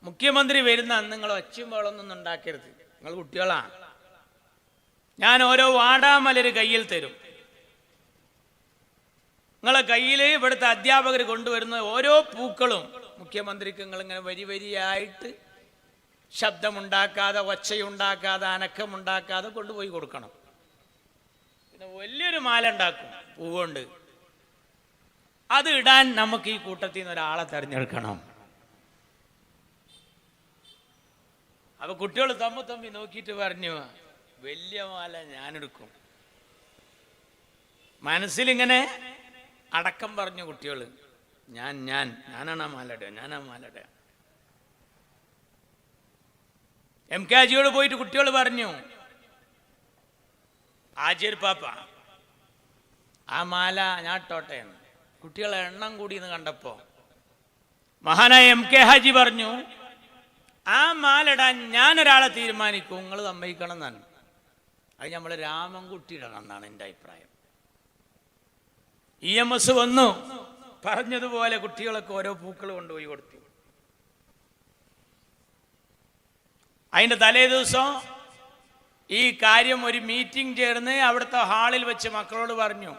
മുഖ്യമന്ത്രി വരുന്ന അന്ന് നിങ്ങൾ ഒച്ചയും ബഹളമൊന്നും ഉണ്ടാക്കരുത്, നിങ്ങൾ കുട്ടികളാണ്. ഞാൻ ഓരോ വാടാമലര് കയ്യിൽ തരും. നിങ്ങളെ കയ്യിൽ ഇവിടുത്തെ അധ്യാപകർ കൊണ്ടുവരുന്ന ഓരോ പൂക്കളും മുഖ്യമന്ത്രിക്ക് നിങ്ങളിങ്ങനെ വരി വരിയായിട്ട് ശബ്ദമുണ്ടാക്കാതെ ഒച്ചയുണ്ടാക്കാതെ അനക്കമുണ്ടാക്കാതെ കൊണ്ടുപോയി കൊടുക്കണം. പിന്നെ വലിയൊരു മാല ഉണ്ടാക്കും പൂവുകൊണ്ട്. അത് ഇടാൻ നമുക്ക് ഈ കൂട്ടത്തിൽ നിന്ന് ഒരാളെ തെരഞ്ഞെടുക്കണം. അപ്പൊ കുട്ടികൾ തമ്മി നോക്കിയിട്ട് പറഞ്ഞു വലിയ മാല ഞാനെടുക്കും. മനസ്സിലിങ്ങനെ അടക്കം പറഞ്ഞു കുട്ടികൾ, ഞാനാണ് ആ മാലട. MK പോയിട്ട് കുട്ടികൾ പറഞ്ഞു ആചാര്യ പാപ്പ ആ മാല ഞാൻ ഇട്ടോട്ടെ എന്ന്. കുട്ടികളെ എണ്ണം കൂടിയെന്ന് കണ്ടപ്പോ മഹാനായ MK പറഞ്ഞു ആ മാലിടാൻ ഞാനൊരാളെ തീരുമാനിക്കും, നിങ്ങൾ സമ്മതിക്കണം എന്നാണ്. അത് നമ്മൾ രാമൻകുട്ടി ഇടണം എന്നാണ് എൻ്റെ അഭിപ്രായം. EMS വന്നു, പറഞ്ഞതുപോലെ കുട്ടികളൊക്കെ ഓരോ പൂക്കൾ കൊണ്ടുപോയി കൊടുത്തു. അതിൻ്റെ തലേ ദിവസം ഈ കാര്യം ഒരു മീറ്റിംഗ് ചേർന്ന് അവിടുത്തെ ഹാളിൽ വെച്ച് മക്കളോട് പറഞ്ഞു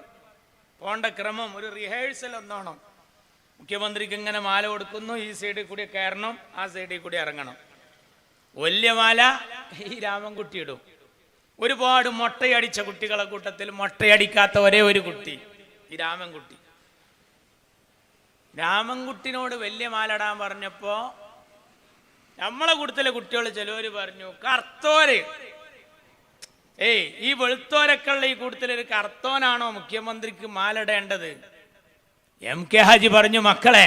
പോണ്ട ക്രമം, ഒരു റിഹേഴ്സൽ ഒന്നോണം. മുഖ്യമന്ത്രിക്ക് ഇങ്ങനെ മാല കൊടുക്കുന്നു, ഈ സൈഡിൽ കൂടി കയറണം, ആ സൈഡിൽ കൂടി ഇറങ്ങണം. വലിയ മാല ഈ രാമൻകുട്ടി ഇടും. ഒരുപാട് മൊട്ടയടിച്ച കുട്ടികളെ കൂട്ടത്തിൽ മൊട്ടയടിക്കാത്ത ഒരേ ഒരു കുട്ടി ഈ രാമൻകുട്ടി. രാമൻകുട്ടിനോട് വലിയ മാല ഇടാൻ പറഞ്ഞപ്പോ നമ്മളെ കൂട്ടത്തിലെ കുട്ടികൾ ചിലവര് പറഞ്ഞു കർത്തോര്, ഈ വെളുത്തോരൊക്കെയുള്ള ഈ കൂട്ടത്തിലൊരു കർത്തോനാണോ മുഖ്യമന്ത്രിക്ക് മാലിടേണ്ടത്? MK പറഞ്ഞു മക്കളെ,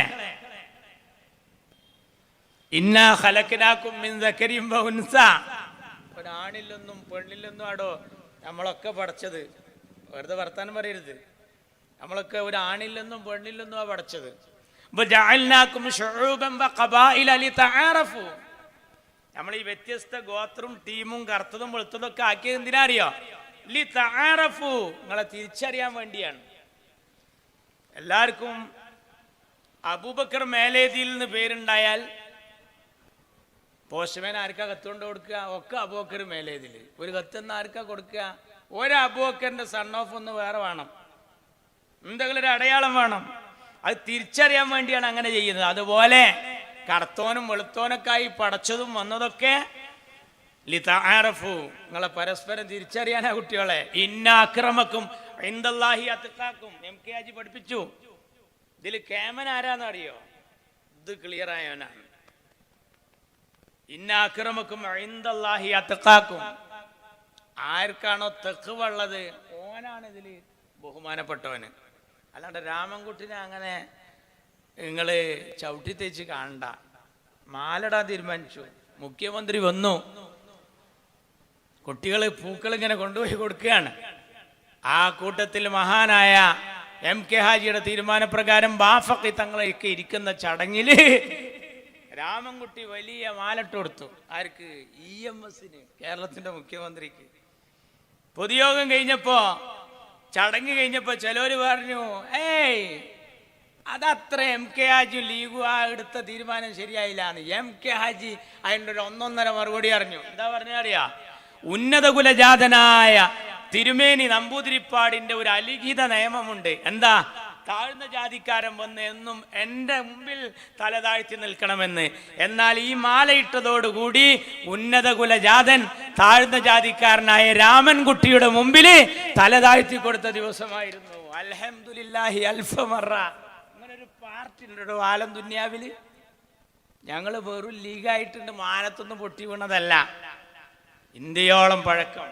ഇന്നാ ഖലഖനാകും മിൻ ദക്കരിൻ വ ഉൻസ, ഒരാണിലൊന്നും പെണ്ണിലൊന്നും ആടോ നമ്മളൊക്കെ പഠിച്ചത്. വെറുതെ വർത്താനം പറയരുത്. നമ്മളൊക്കെ ഒരു ആണിലൊന്നും പെണ്ണിലൊന്നും ആ പഠിച്ചത്. വജഅൽനാകും ശുഊബൻ വ ഖബായില ലിതആറഫു, നമ്മൾ ഈ വ്യത്യസ്ത ഗോത്രവും ടീമും കറുത്തതും വെളുത്തതും ഒക്കെ ആക്കിയത് എന്തിനാ അറിയോ? ലിതആറഫു, നിങ്ങളെ തിരിച്ചറിയാൻ വേണ്ടിയാണ്. എല്ലാവർക്കും അബൂബക്കർ മേലേതിയിൽ നിന്ന് പേരുണ്ടായാൽ പോസ്റ്റ്മാൻ ആർക്കാ കത്തുകൊണ്ട് കൊടുക്കുക? ഒക്കെ അബൂബക്കർ മേലേതിൽ. ഒരു കത്തെന്ന് ആർക്കാ കൊടുക്കുക? ഒരു അബൂബക്കറിന്റെ സൺ ഓഫ് ഒന്ന് വേറെ വേണം, എന്തെങ്കിലും ഒരു അടയാളം വേണം. അത് തിരിച്ചറിയാൻ വേണ്ടിയാണ് അങ്ങനെ ചെയ്യുന്നത്. അതുപോലെ കറുത്തോനും വെളുത്തോനൊക്കെ ആയി പടച്ചതും വന്നതൊക്കെ ലിതആറഫു, നിങ്ങളെ പരസ്പരം തിരിച്ചറിയാനാ കുട്ടികളെ. ഇന്ന അക്രമക്കും ഇൻദല്ലാഹി അത്ഖാക്കും, MK പഠിപ്പിച്ചു. ഇതിൽ കേമൻ ആരാന്ന് അറിയോ? ഇത് ക്ലിയർ ആയവനാണ്. ഇന്ന അക്രമക്കും ഇൻദല്ലാഹി അത്ഖാക്കും, ആർക്കാണോ തഖ്വ ഉള്ളത് ഓനാണ് ഇതില് ബഹുമാനപ്പെട്ടവന്. അല്ലാണ്ട് രാമൻകുട്ടിനെ അങ്ങനെ നിങ്ങള് ചവിട്ടി തേച്ച് കാണണ്ട. മാലിടാൻ തീരുമാനിച്ചു. മുഖ്യമന്ത്രി വന്നു, കുട്ടികൾ പൂക്കൾ ഇങ്ങനെ കൊണ്ടുപോയി കൊടുക്കുകയാണ്. ആ കൂട്ടത്തിൽ മഹാനായ MK ഹാജിയുടെ തീരുമാനപ്രകാരം ബാഫഖി തങ്ങളൊക്കെ ഇരിക്കുന്ന ചടങ്ങിൽ രാമൻകുട്ടി വലിയ മാലട്ട് കൊടുത്തു. ആർക്ക്? EMSന്, കേരളത്തിന്റെ മുഖ്യമന്ത്രിക്ക്. പൊതുയോഗം കഴിഞ്ഞപ്പോ, ചടങ്ങ് കഴിഞ്ഞപ്പോ ചിലവര് പറഞ്ഞു, ഏയ് അതത്ര MK ഹാജി ലീഗു എടുത്ത തീരുമാനം ശരിയായില്ല. MK ഹാജി അതിൻ്റെ ഒരു 1.5 മറുപടി അറിഞ്ഞു. എന്താ പറഞ്ഞറിയാ? ഉന്നത കുലജാതനായ തിരുമേനി നമ്പൂതിരിപ്പാടിന്റെ ഒരു അലിഖിത നിയമമുണ്ട്. എന്താ? താഴ്ന്ന ജാതിക്കാരൻ വന്ന് എന്നും എൻ്റെ മുമ്പിൽ തലതാഴ്ത്തി നിൽക്കണമെന്ന്. എന്നാൽ ഈ മാലയിട്ടതോടുകൂടി ഉന്നത കുലജാതൻ താഴ്ന്ന ജാതിക്കാരനായ രാമൻകുട്ടിയുടെ മുമ്പിൽ തലതാഴ്ത്തി കൊടുത്ത ദിവസമായിരുന്നു. അൽഹംദുലില്ലാഹി അൽഫമറ. അങ്ങനൊരു പാർട്ടി ഉണ്ടോ ആലം ദുന്യാവിൽ? ഞങ്ങൾ വെറും ലീഗായിട്ടുണ്ട്, മാനത്തൊന്നും പൊട്ടി വീണതല്ല. ഇന്ത്യയോളം പഴക്കം,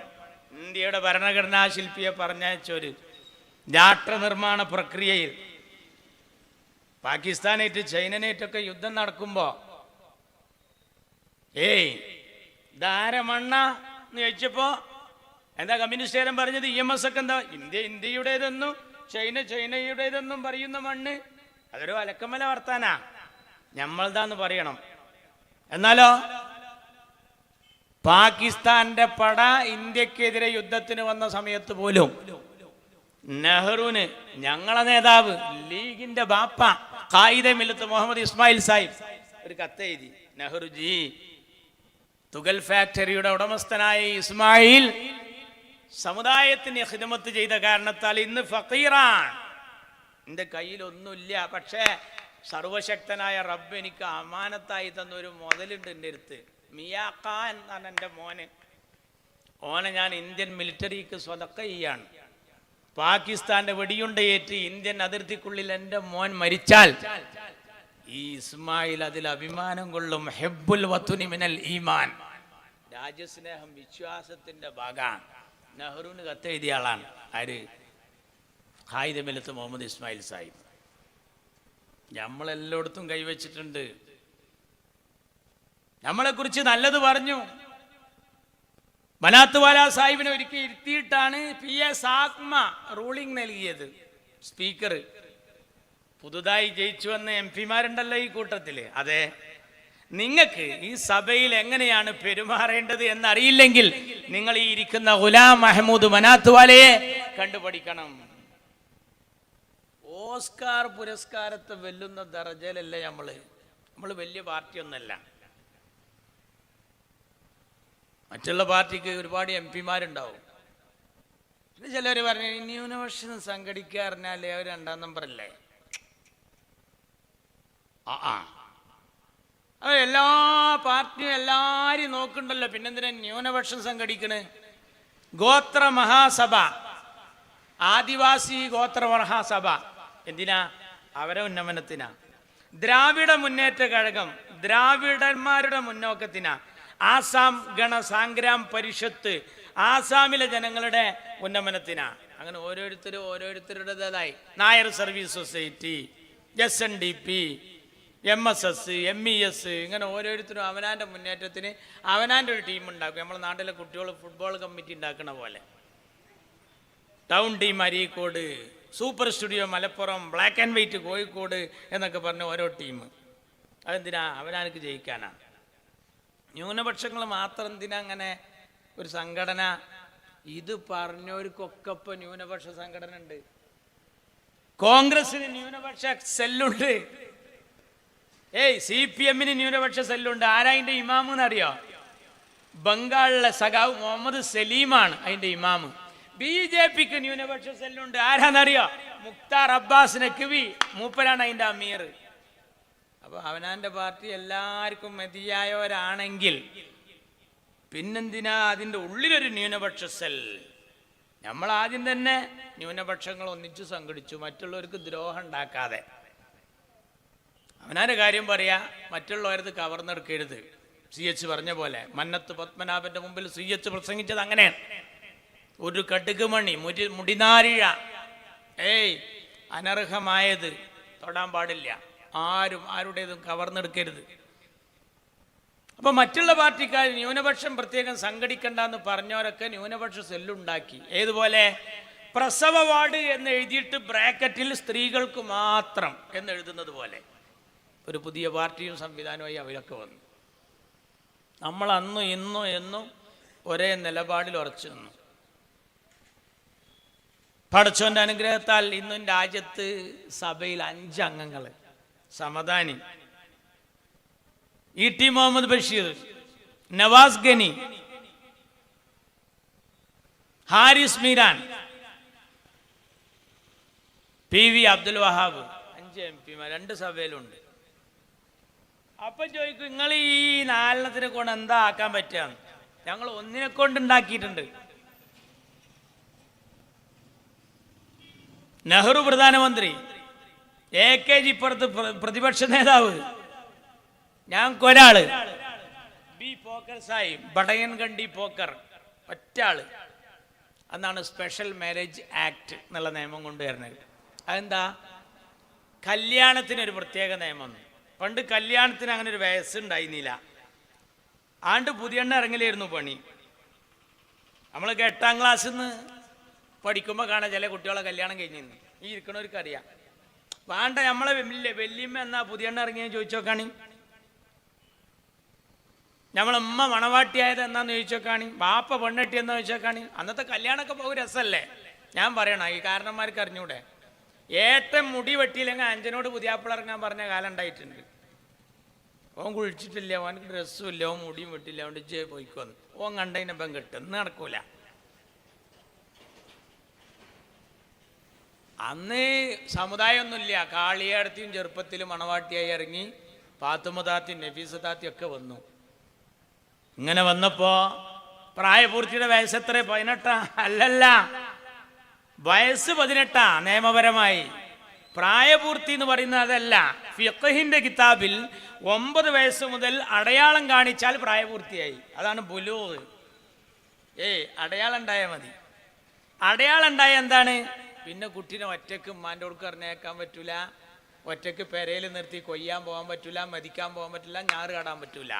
ഇന്ത്യയുടെ ഭരണഘടനാ ശില്പിയെ പറഞ്ഞൊരു രാഷ്ട്ര നിർമ്മാണ പ്രക്രിയയിൽ പാകിസ്ഥാനായിട്ട് ചൈനനായിട്ടൊക്കെ യുദ്ധം നടക്കുമ്പോ ഇതാരമണ്ണ എന്ന് ചോദിച്ചപ്പോ എന്താ കമ്മ്യൂണിസ്റ്റുകാരൻ പറഞ്ഞത്? EMS ഒക്കെ എന്താ? ഇന്ത്യ ഇന്ത്യയുടേതെന്നും ചൈനയുടേതെന്നും പറയുന്ന മണ്ണ് അതൊരു അലക്കമല വർത്താനാ, ഞമ്മൾതാന്ന് പറയണം. എന്നാലോ പാകിസ്ഥാന്റെ പട ഇന്ത്യക്കെതിരെ യുദ്ധത്തിന് വന്ന സമയത്ത് പോലും നെഹ്റുവിന് ഞങ്ങളെ നേതാവ് ലീഗിന്റെ ബാപ്പ ഖായിദെ മില്ലത്ത് മുഹമ്മദ് ഇസ്മായിൽ സാഹിബ് ഒരു കത്തെഴുതി. നെഹ്റുജി, തുകൽ ഫാക്ടറിയുടെ ഉടമസ്ഥനായ ഇസ്മായിൽ സമുദായത്തിന് ഖിദ്മത്ത് ചെയ്ത കാരണത്താൽ ഇന്ന് ഫഖീറാണ്, എൻ്റെ കയ്യിലൊന്നുമില്ല. പക്ഷേ സർവശക്തനായ റബ്ബ് എനിക്ക് അമാനത്തായി തന്നൊരു മുതലുണ്ട് എൻ്റെ അടുത്ത്. മിയാഖാൻ എന്നാണ് എൻ്റെ മോന്. ഓനെ ഞാൻ ഇന്ത്യൻ മിലിറ്ററിക്ക് സ്വതക്ക ചെയ്യാണ്. പാകിസ്ഥാന്റെ വെടിയുണ്ടയേറ്റ് ഇന്ത്യൻ അതിർത്തിക്കുള്ളിൽ എൻ്റെ മോൻ മരിച്ചാൽ ഈ ഇസ്മായിൽ അതിൽ അഭിമാനം കൊള്ളും. ഹെബ്ബുൽ വത്തുനി മിനൽ ഈമാൻ, രാജ്യസ്നേഹം വിശ്വാസത്തിന്റെ ഭാഗമാണ്. നെഹ്റുവിന് കത്തെഴുതിയ ആളാണ്. ആര്? ഖായിദെ മില്ലത്ത് മുഹമ്മദ് ഇസ്മായിൽ സാഹിബ്. നമ്മളെല്ലായിടത്തും കൈവച്ചിട്ടുണ്ട്, നമ്മളെക്കുറിച്ച് നല്ലത് പറഞ്ഞു. മനാത്തുവാല സാഹിബിനെ ഒരിക്കൽ ഇരുത്തിയിട്ടാണ് PS ആത്മ റൂളിംഗ് നൽകിയത്. സ്പീക്കർ പുതുതായി ജയിച്ചു വന്ന MP മാരുണ്ടല്ലോ ഈ കൂട്ടത്തില്. അതെ, നിങ്ങൾക്ക് ഈ സഭയിൽ എങ്ങനെയാണ് പെരുമാറേണ്ടത് എന്നറിയില്ലെങ്കിൽ നിങ്ങൾ ഈ ഇരിക്കുന്ന ഗുലാം മഹ്മൂദ് മനാത്തുവാലയെ കണ്ടുപഠിക്കണം. ഓസ്കാർ പുരസ്കാരത്തെ വെല്ലുന്ന ദർജയിലല്ല നമ്മൾ വലിയ പാർട്ടിയൊന്നല്ല. മറ്റുള്ള പാർട്ടിക്ക് ഒരുപാട് MP മാരുണ്ടാവും. പിന്നെ ചിലവർ പറഞ്ഞു ന്യൂനപക്ഷം സംഘടിക്കുക പറഞ്ഞാലേ അവർ 2ാം നമ്പറല്ലേ. അത് എല്ലാ പാർട്ടിയും എല്ലാരും നോക്കണ്ടല്ലോ, പിന്നെന്തിനാ ന്യൂനപക്ഷം സംഘടിക്കണേ? ഗോത്ര മഹാസഭ, ആദിവാസി ഗോത്ര മഹാസഭ എന്തിനാ? അവരെ ഉന്നമനത്തിനാ. ദ്രാവിഡ മുന്നേറ്റ കഴകം ദ്രാവിഡന്മാരുടെ മുന്നോക്കത്തിനാ. ആസാം ഗണ സാംഗ്രാം പരിഷത്ത് ആസാമിലെ ജനങ്ങളുടെ ഉന്നമനത്തിനാണ്. അങ്ങനെ ഓരോരുത്തരുടേതായി Nair Service Society, SNDP, MSS, MES, ഇങ്ങനെ ഓരോരുത്തരും അവനാൻ്റെ മുന്നേറ്റത്തിന് അവനാൻ്റെ ഒരു ടീം ഉണ്ടാക്കും. നമ്മുടെ നാട്ടിലെ കുട്ടികൾ ഫുട്ബോൾ കമ്മിറ്റി ഉണ്ടാക്കണ പോലെ. Town team Areekode, super studio Malappuram, black and white Kozhikode എന്നൊക്കെ പറഞ്ഞ ഓരോ ടീം. അതെന്തിനാ? അവനാർക്ക് ജയിക്കാനാ. ന്യൂനപക്ഷങ്ങൾ മാത്രം എന്തിനാ അങ്ങനെ ഒരു സംഘടന? ഇത് പറഞ്ഞവർക്കൊക്കെ ഇപ്പൊ ന്യൂനപക്ഷ സംഘടന ഉണ്ട്. കോൺഗ്രസിന് ന്യൂനപക്ഷ സെല്ലുണ്ട്, CPM-ന് ന്യൂനപക്ഷ സെല്ലുണ്ട്. ആരാ അതിന്റെ ഇമാമ് എന്നറിയോ? ബംഗാളിലെ സഖാവ് മുഹമ്മദ് സലീമാണ് അതിന്റെ ഇമാമ്. BJP-ക്ക് ന്യൂനപക്ഷ സെല്ലുണ്ട്. ആരാന്നറിയോ? മുക്താർ അബ്ബാസ് നഖ്വി, മൂപ്പരാണ് അതിന്റെ അമീർ. അപ്പൊ അവനാന്റെ പാർട്ടി എല്ലാവർക്കും മതിയായവരാണെങ്കിൽ പിന്നെന്തിനാ അതിൻ്റെ ഉള്ളിലൊരു ന്യൂനപക്ഷ സെൽ? നമ്മൾ ആദ്യം തന്നെ ന്യൂനപക്ഷങ്ങൾ ഒന്നിച്ചു സംഘടിച്ചു, മറ്റുള്ളവർക്ക് ദ്രോഹം ഉണ്ടാക്കാതെ. അവനാന്റെ കാര്യം പറയാ, മറ്റുള്ളവരത് കവർന്നെടുക്കരുത്. CH പറഞ്ഞ പോലെ മന്നത്ത് പത്മനാഭന്റെ മുമ്പിൽ CH പ്രസംഗിച്ചത് അങ്ങനെയാണ്. ഒരു കടുക് മണി മുടിനാരിഴ അനർഹമായത് തൊടാൻ പാടില്ല. ആരും ആരുടേതും കവർന്നെടുക്കരുത്. അപ്പൊ മറ്റുള്ള പാർട്ടിക്കാർ ന്യൂനപക്ഷം പ്രത്യേകം സംഘടിക്കണ്ടെന്ന് പറഞ്ഞവരൊക്കെ ന്യൂനപക്ഷ സെല്ലുണ്ടാക്കി. ഏതുപോലെ പ്രസവ വാർഡ് എന്ന് എഴുതിയിട്ട് ബ്രാക്കറ്റിൽ സ്ത്രീകൾക്ക് മാത്രം എന്ന് എഴുതുന്നത് പോലെ ഒരു പുതിയ പാർട്ടിയും സംവിധാനമായി അവരൊക്കെ വന്നു. നമ്മൾ അന്നും ഇന്നും എന്നും ഒരേ നിലപാടിൽ ഉറച്ചു നിന്നു. പടച്ചോന്റെ അനുഗ്രഹത്താൽ ഇന്നും രാജ്യത്ത് സഭയിൽ 5 അംഗങ്ങൾ: സമദാനി, ഇ.ടി. മുഹമ്മദ് ബഷീർ, നവാസ് ഗനി, ഹാരിസ് മീരാൻ, PV അബ്ദുൽ വഹാബ്, 5 MP-മാർ 2 സഭയിലുണ്ട്. അപ്പൊ ചോദിക്കും, നിങ്ങൾ ഈ 4 കൊണ്ട് എന്താ ആക്കാൻ പറ്റുക? ഞങ്ങൾ ഒന്നിനെ കൊണ്ട് ഉണ്ടാക്കിയിട്ടുണ്ട്. നെഹ്റു പ്രധാനമന്ത്രി, AKG ഇപ്പുറത്ത് പ്രതിപക്ഷ നേതാവ്, ഞങ്ങൾക്കൊരാള്, ബി പോക്കർ സാഹിബ്, ബടയൻകണ്ടി പോക്കർ, ഒറ്റാള്. അന്നാണ് സ്പെഷ്യൽ മാരേജ് ആക്ട് എന്നുള്ള നിയമം കൊണ്ടുവരുന്നത്. അതെന്താ? കല്യാണത്തിനൊരു പ്രത്യേക നിയമം. പണ്ട് കല്യാണത്തിന് അങ്ങനെ ഒരു വയസ്സുണ്ടായിരുന്നില്ല. ആണ്ട് പുതിയെണ്ണ ഇറങ്ങലായിരുന്നു പണി. നമ്മളൊക്കെ 8ാം ക്ലാസ്സിൽ നിന്ന് പഠിക്കുമ്പോൾ കാണാൻ ചില കുട്ടികളെ കല്യാണം കഴിഞ്ഞിരുന്നു. ഈ ഇരിക്കണവർക്ക് അറിയാം. വേണ്ട, നമ്മളെ വല്യമ്മ എന്നാ പുതിയെണ്ണ ഇറങ്ങിയെന്ന് ചോദിച്ചോക്കാണി. നമ്മളമ്മ മണവാട്ടിയായത് എന്നാന്ന് ചോദിച്ചോക്കാണി. ബാപ്പ പെണ്ണെട്ടി എന്നാ ചോദിച്ചോക്കാണി. അന്നത്തെ കല്യാണമൊക്കെ പോകും രസമല്ലേ? ഞാൻ പറയണം, ഈ കാരണന്മാർക്ക് അറിഞ്ഞൂടെ? ഏറ്റവും മുടി വെട്ടിയില്ലെങ്കിൽ അഞ്ചനോട് പുതിയാപ്പിള ഇറങ്ങാൻ പറഞ്ഞ കാലം ഉണ്ടായിട്ടുണ്ട്. ഓൻ കുളിച്ചിട്ടില്ല, ഓനക്ക് ഡ്രസ്സും ഇല്ല, ഓൻ മുടിയും വെട്ടില്ല, ഓൻ ഇജ്ജ് പോയിക്കോന്ന്. ഓൻ കണ്ടതിനപ്പം കിട്ടും. ഇന്ന് നടക്കൂല. അന്ന് സമുദായമൊന്നുമില്ല. കാളിയാടത്തിയും ചെറുപ്പത്തിലും മണവാട്ടിയായി ഇറങ്ങി പാത്തുമതാത്തിയും നഫീസത്താത്തിയും ഒക്കെ വന്നു. ഇങ്ങനെ വന്നപ്പോ പ്രായപൂർത്തിയുടെ വയസ്സ് എത്ര? 18? അല്ലല്ല, വയസ്സ് 18 നിയമപരമായി. പ്രായപൂർത്തി എന്ന് പറയുന്നത് അതല്ല. ഫിഖഹിന്റെ കിതാബിൽ 9 വയസ്സ് മുതൽ അടയാളം കാണിച്ചാൽ പ്രായപൂർത്തിയായി. അതാണ് ബുലൂഗ്. അടയാളം ഉണ്ടായാൽ മതി. അടയാളം ഉണ്ടായ എന്താണ്? പിന്നെ കുട്ടീനെ ഒറ്റയ്ക്ക് ഉമ്മാൻ്റെ കൊടുക്ക് പറഞ്ഞേക്കാൻ പറ്റൂല, ഒറ്റയ്ക്ക് പെരയിൽ നിർത്തി കൊയ്യാൻ പോകാൻ പറ്റൂല, മതിക്കാൻ പോകാൻ പറ്റില്ല, ഞാറ് കാടാൻ പറ്റൂല.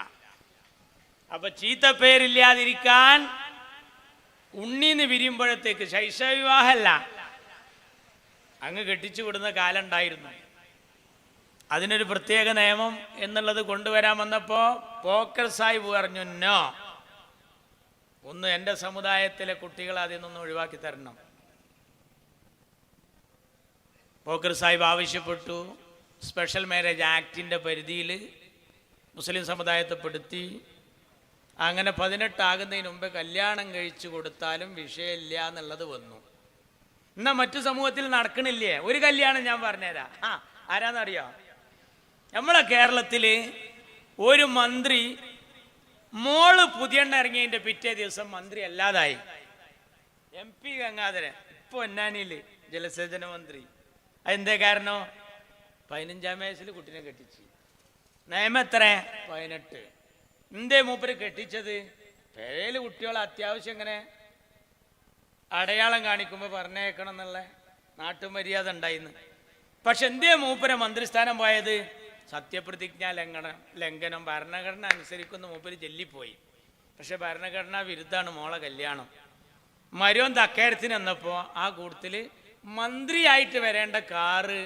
അപ്പൊ ചീത്ത പേരില്ലാതിരിക്കാൻ ഉണ്ണീന്ന് വിരിയുമ്പോഴത്തേക്ക് ശൈശവ വിവാഹമല്ല, അങ്ങ് കെട്ടിച്ചു വിടുന്ന കാലം ഉണ്ടായിരുന്നു. അതിനൊരു പ്രത്യേക നിയമം എന്നുള്ളത് കൊണ്ടുവരാൻ വന്നപ്പോ പോക്കർ സാഹിബ് പറഞ്ഞു, നോ, ഒന്ന് എൻ്റെ സമുദായത്തിലെ കുട്ടികളെ അതിൽ നിന്ന് ഒഴിവാക്കി തരണം. പോക്കർ സാഹിബ് ആവശ്യപ്പെട്ടു. സ്പെഷ്യൽ മാരേജ് ആക്ടിൻ്റെ പരിധിയിൽ മുസ്ലിം സമുദായത്തെ പെടുത്തി. അങ്ങനെ 18 ആകുന്നതിന് മുമ്പ് കല്യാണം കഴിച്ചു കൊടുത്താലും വിഷയമില്ല എന്നുള്ളത് വന്നു. എന്നാൽ മറ്റു സമൂഹത്തിൽ നടക്കണില്ലേ? ഒരു കല്യാണം ഞാൻ പറഞ്ഞുതരാം. ആരാന്നറിയോ? നമ്മളെ കേരളത്തിൽ ഒരു മന്ത്രി മോള് പുതിയെണ്ണ ഇറങ്ങിയതിൻ്റെ പിറ്റേ ദിവസം മന്ത്രി അല്ലാതായി. MP ഗംഗാധരൻ, ഇപ്പോൾ പൊന്നാനിയിൽ ജലസേചന മന്ത്രി. അതെന്തേ കാരണം? 15ാം വയസ്സിൽ കുട്ടീനെ കെട്ടിച്ച്. നിയമം എത്ര? 18. എന്തേ മൂപ്പര് കെട്ടിച്ചത്? പേരയിൽ കുട്ടികളെ അത്യാവശ്യം ഇങ്ങനെ അടയാളം കാണിക്കുമ്പോൾ പറഞ്ഞേക്കണം എന്നുള്ള നാട്ടുമര്യാദ ഉണ്ടായിരുന്നു. പക്ഷെ എന്തേ മൂപ്പരെ മന്ത്രിസ്ഥാനം പോയത്? സത്യപ്രതിജ്ഞാ ലംഘനം ഭരണഘടന അനുസരിക്കുന്ന മൂപ്പര് ജെല്ലിപ്പോയി. പക്ഷെ ഭരണഘടനാ വിരുദ്ധാണ് മോളെ കല്യാണം. മരുവൻ തക്കയരത്തിന് വന്നപ്പോൾ ആ കൂട്ടത്തിൽ മന്ത്രിയായിട്ട് വരേണ്ട കാറ്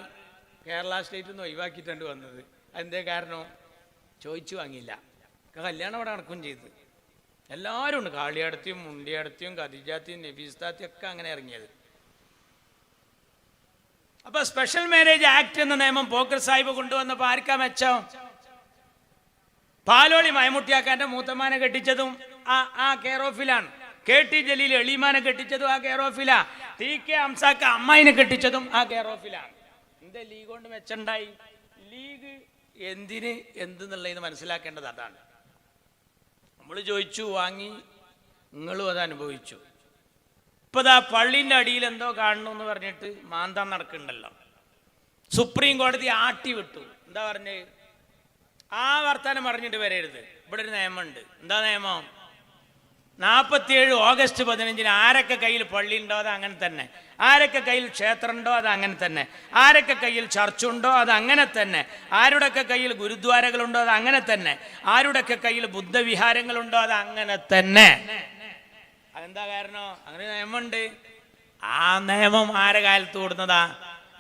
കേരള സ്റ്റേറ്റിൽ നിന്ന് ഒഴിവാക്കിയിട്ടുണ്ട് വന്നത്. അതെന്തേ കാരണം? ചോദിച്ചു വാങ്ങിയില്ല. കല്യാണം അവിടെ നടക്കുകയും ചെയ്തു. എല്ലാവരും ഉണ്ട്. കാളിയാടത്തിയും മുണ്ടിയാടത്തിയും ഖദീജാത്തിയും നഫീസ്താത്തിയും ഒക്കെ അങ്ങനെ ഇറങ്ങിയത്. അപ്പൊ സ്പെഷ്യൽ മാരേജ് ആക്ട് എന്ന നിയമം പോക്കർ സാഹിബ് കൊണ്ടുവന്നപ്പോൾ ആർക്കാ മെച്ചം? പാലോളി മയമുട്ടിയാക്കാന്റെ മൂത്തമ്മാനെ കെട്ടിച്ചതും ആ കെയർ ഓഫിലാണ്. KT ജലീൽ എളീമാനെ കെട്ടിച്ചതും ആ കെയർ ഓഫിലാ. TK ഹംസാക്ക അമ്മായിനെ കെട്ടിച്ചതും ആ കെയർ ഓഫിലാണ്. എന്താ ലീഗ് കൊണ്ട് മെച്ചുണ്ടായി? ലീഗ് എന്തിന് എന്തെന്നുള്ളത് മനസ്സിലാക്കേണ്ടത് അതാണ്. നമ്മൾ ചോദിച്ചു വാങ്ങി, നിങ്ങളും അത് അനുഭവിച്ചു. ഇപ്പൊ ദാ പള്ളിൻ്റെ അടിയിൽ എന്തോ കാണണം എന്ന് പറഞ്ഞിട്ട് മാന്താൻ നടക്കുന്നുണ്ടല്ലോ. സുപ്രീം കോടതി ആട്ടി വിട്ടു. എന്താ പറഞ്ഞ്? ആ വർത്താനം പറഞ്ഞിട്ട് വരരുത്. ഇവിടെ ഒരു നിയമമുണ്ട്. എന്താ നിയമം? 47 ഓഗസ്റ്റ് 15 ആരൊക്കെ കയ്യിൽ പള്ളി ഉണ്ടോ അത് അങ്ങനെ തന്നെ, ആരൊക്കെ കയ്യിൽ ക്ഷേത്രം ഉണ്ടോ അത് അങ്ങനെ തന്നെ, ആരൊക്കെ കയ്യിൽ ചർച്ചുണ്ടോ അത് അങ്ങനെ തന്നെ, ആരുടെയൊക്കെ കയ്യിൽ ഗുരുദ്വാരകളുണ്ടോ അത് അങ്ങനെ തന്നെ, ആരുടെയൊക്കെ കയ്യിൽ ബുദ്ധവിഹാരങ്ങളുണ്ടോ അത് അങ്ങനെ തന്നെ. അതെന്താ കാരണം? അങ്ങനെ നിയമമുണ്ട്. ആ നിയമം ആരെ കാലത്ത് കൊടുന്നതാ?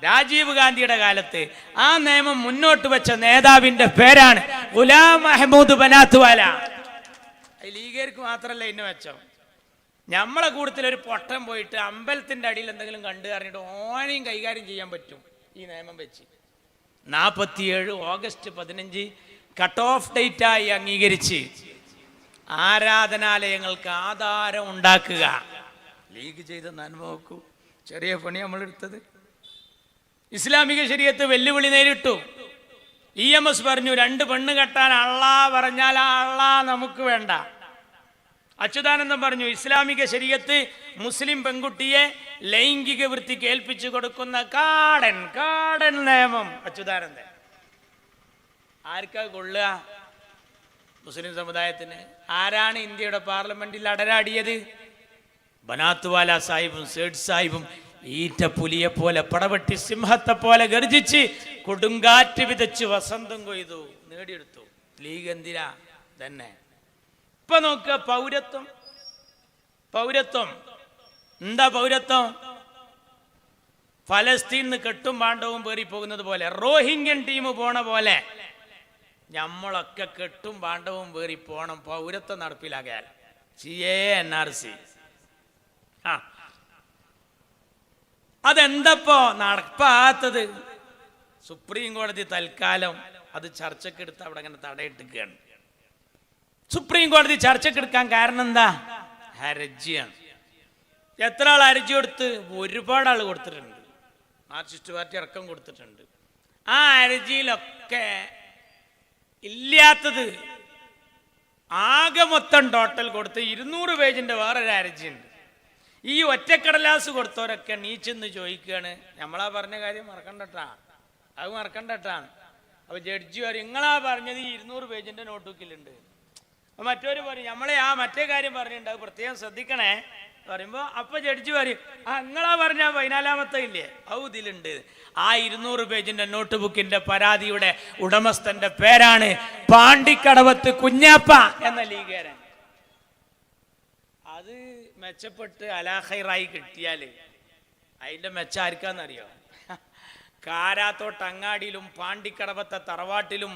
രാജീവ് ഗാന്ധിയുടെ കാലത്ത്. ആ നിയമം മുന്നോട്ട് വെച്ച നേതാവിന്റെ പേരാണ് ഗുലാം മഹ്മൂദ് ബനാത്വാല. ലീഗർക്ക് മാത്രല്ല ഇന്ന് വെച്ചോ. നമ്മളെ കൂട്ടത്തിൽ ഒരു പൊട്ടൻ പോയിട്ട് അമ്പലത്തിന്റെ അടിയിൽ എന്തെങ്കിലും കണ്ടു പറഞ്ഞിട്ട് ഓനെയും കൈകാര്യം ചെയ്യാൻ പറ്റും ഈ നിയമം വെച്ച്. 47 ഓഗസ്റ്റ് 15 കട്ട് ഓഫ് ഡേറ്റായി അംഗീകരിച്ച് ആരാധനാലയങ്ങൾക്ക് ആധാരം ഉണ്ടാക്കുക. ലീഗ് ചെയ്ത നന്മ നോക്കൂ. ചെറിയ പണി നമ്മളെടുത്തത്. ഇസ്ലാമിക ശരീഅത്ത് വെല്ലുവിളി നേരിട്ടു. EMS പറഞ്ഞു 2 പെണ്ണ് കെട്ടാൻ അള്ളാ പറഞ്ഞാൽ ആ അള്ളാ നമുക്ക് വേണ്ട. അച്യുതാനന്ദൻ പറഞ്ഞു ഇസ്ലാമിക ശരീഅത്ത് മുസ്ലിം പെൺകുട്ടിയെ ലൈംഗിക വൃത്തിക്ക് ഏൽപ്പിച്ചു കൊടുക്കുന്ന കാടൻ നിയമം. അച്യുതാനന്ദൻ ആർക്കാ കൊള്ളുക? മുസ്ലിം സമുദായത്തിന്. ആരാണ് ഇന്ത്യയുടെ പാർലമെന്റിൽ അടരാടിയത്? ബനാത്വാല സാഹിബും സേഡ് സാഹിബും ഈറ്റ പുലിയെ പോലെ പടവെട്ടി സിംഹത്തെ പോലെ ഗർജിച്ച് കൊടുങ്കാറ്റ് വിതച്ച് വസന്തം കൊയ്തു നേടിയെടുത്തു. ലീഗ് എന്തിനാ തന്നെ? ഇപ്പൊ നോക്കുക, പൗരത്വം എന്താ പൗരത്വം? ഫലസ്തീനിന്ന് കെട്ടും പാണ്ഡവും പേറി പോകുന്നത് പോലെ, റോഹിംഗ്യൻ ടീം പോണ പോലെ നമ്മളൊക്കെ കെട്ടും പാണ്ഡവും പേറി പോണം പൗരത്വം നടപ്പിലാക്കിയാൽ. CAA NRC അതെന്തപ്പോ നടപ്പാത്തത്? സുപ്രീം കോടതി തൽക്കാലം അത് ചർച്ചക്കെടുത്ത് അവിടെ അങ്ങനെ തടയിട്ടിരിക്കുകയാണ്. സുപ്രീം കോടതി ചർച്ചക്കെടുക്കാൻ കാരണം എന്താ? ഹർജിയാണ്. എത്ര ആൾ ഹർജി കൊടുത്ത്? ഒരുപാട് ആൾ കൊടുത്തിട്ടുണ്ട്. മാർക്സിസ്റ്റ് പാർട്ടി അടക്കം കൊടുത്തിട്ടുണ്ട്. ആ ഹർജിയിലൊക്കെ ഇല്ലാത്തത് ആകെ മൊത്തം ടോട്ടൽ കൊടുത്ത് 200 പേജിന്റെ വേറൊരു ഹർജിയുണ്ട്. ഈ ഒറ്റക്കടലാസ് കൊടുത്തവരൊക്കെ നീച്ചെന്ന് ചോദിക്കുകയാണ്, നമ്മളാ പറഞ്ഞ കാര്യം മറക്കണ്ടട്ടാ, അത് മറക്കണ്ടട്ടാണ്. അപ്പൊ ജഡ്ജി പറയും നിങ്ങളാ പറഞ്ഞത് 200 പേജിന്റെ നോട്ട് ബുക്കിലുണ്ട്. അപ്പൊ മറ്റൊരു പറയും നമ്മളെ ആ മറ്റേ കാര്യം പറഞ്ഞിട്ടുണ്ട്, അത് പ്രത്യേകം ശ്രദ്ധിക്കണേ പറയുമ്പോ അപ്പൊ ജഡ്ജി പറയും നിങ്ങളാ പറഞ്ഞ 14-ാമത്തെ ഇല്ലേ അത് ഇതിലുണ്ട്. ആ 200 പേജിന്റെ നോട്ട് ബുക്കിന്റെ പരാതിയുടെ ഉടമസ്ഥന്റെ പേരാണ് പാണ്ടിക്കടവത്ത് കുഞ്ഞാപ്പ എന്ന ലീഗേരൻ. അത് മെച്ചപ്പെട്ട് അലാഖൈറായി കിട്ടിയാല് അതിന്റെ മെച്ച ആർക്കാന്നറിയോ? കാരാത്തോട്ട് അങ്ങാടിയിലും പാണ്ടിക്കടവത്തെ തറവാട്ടിലും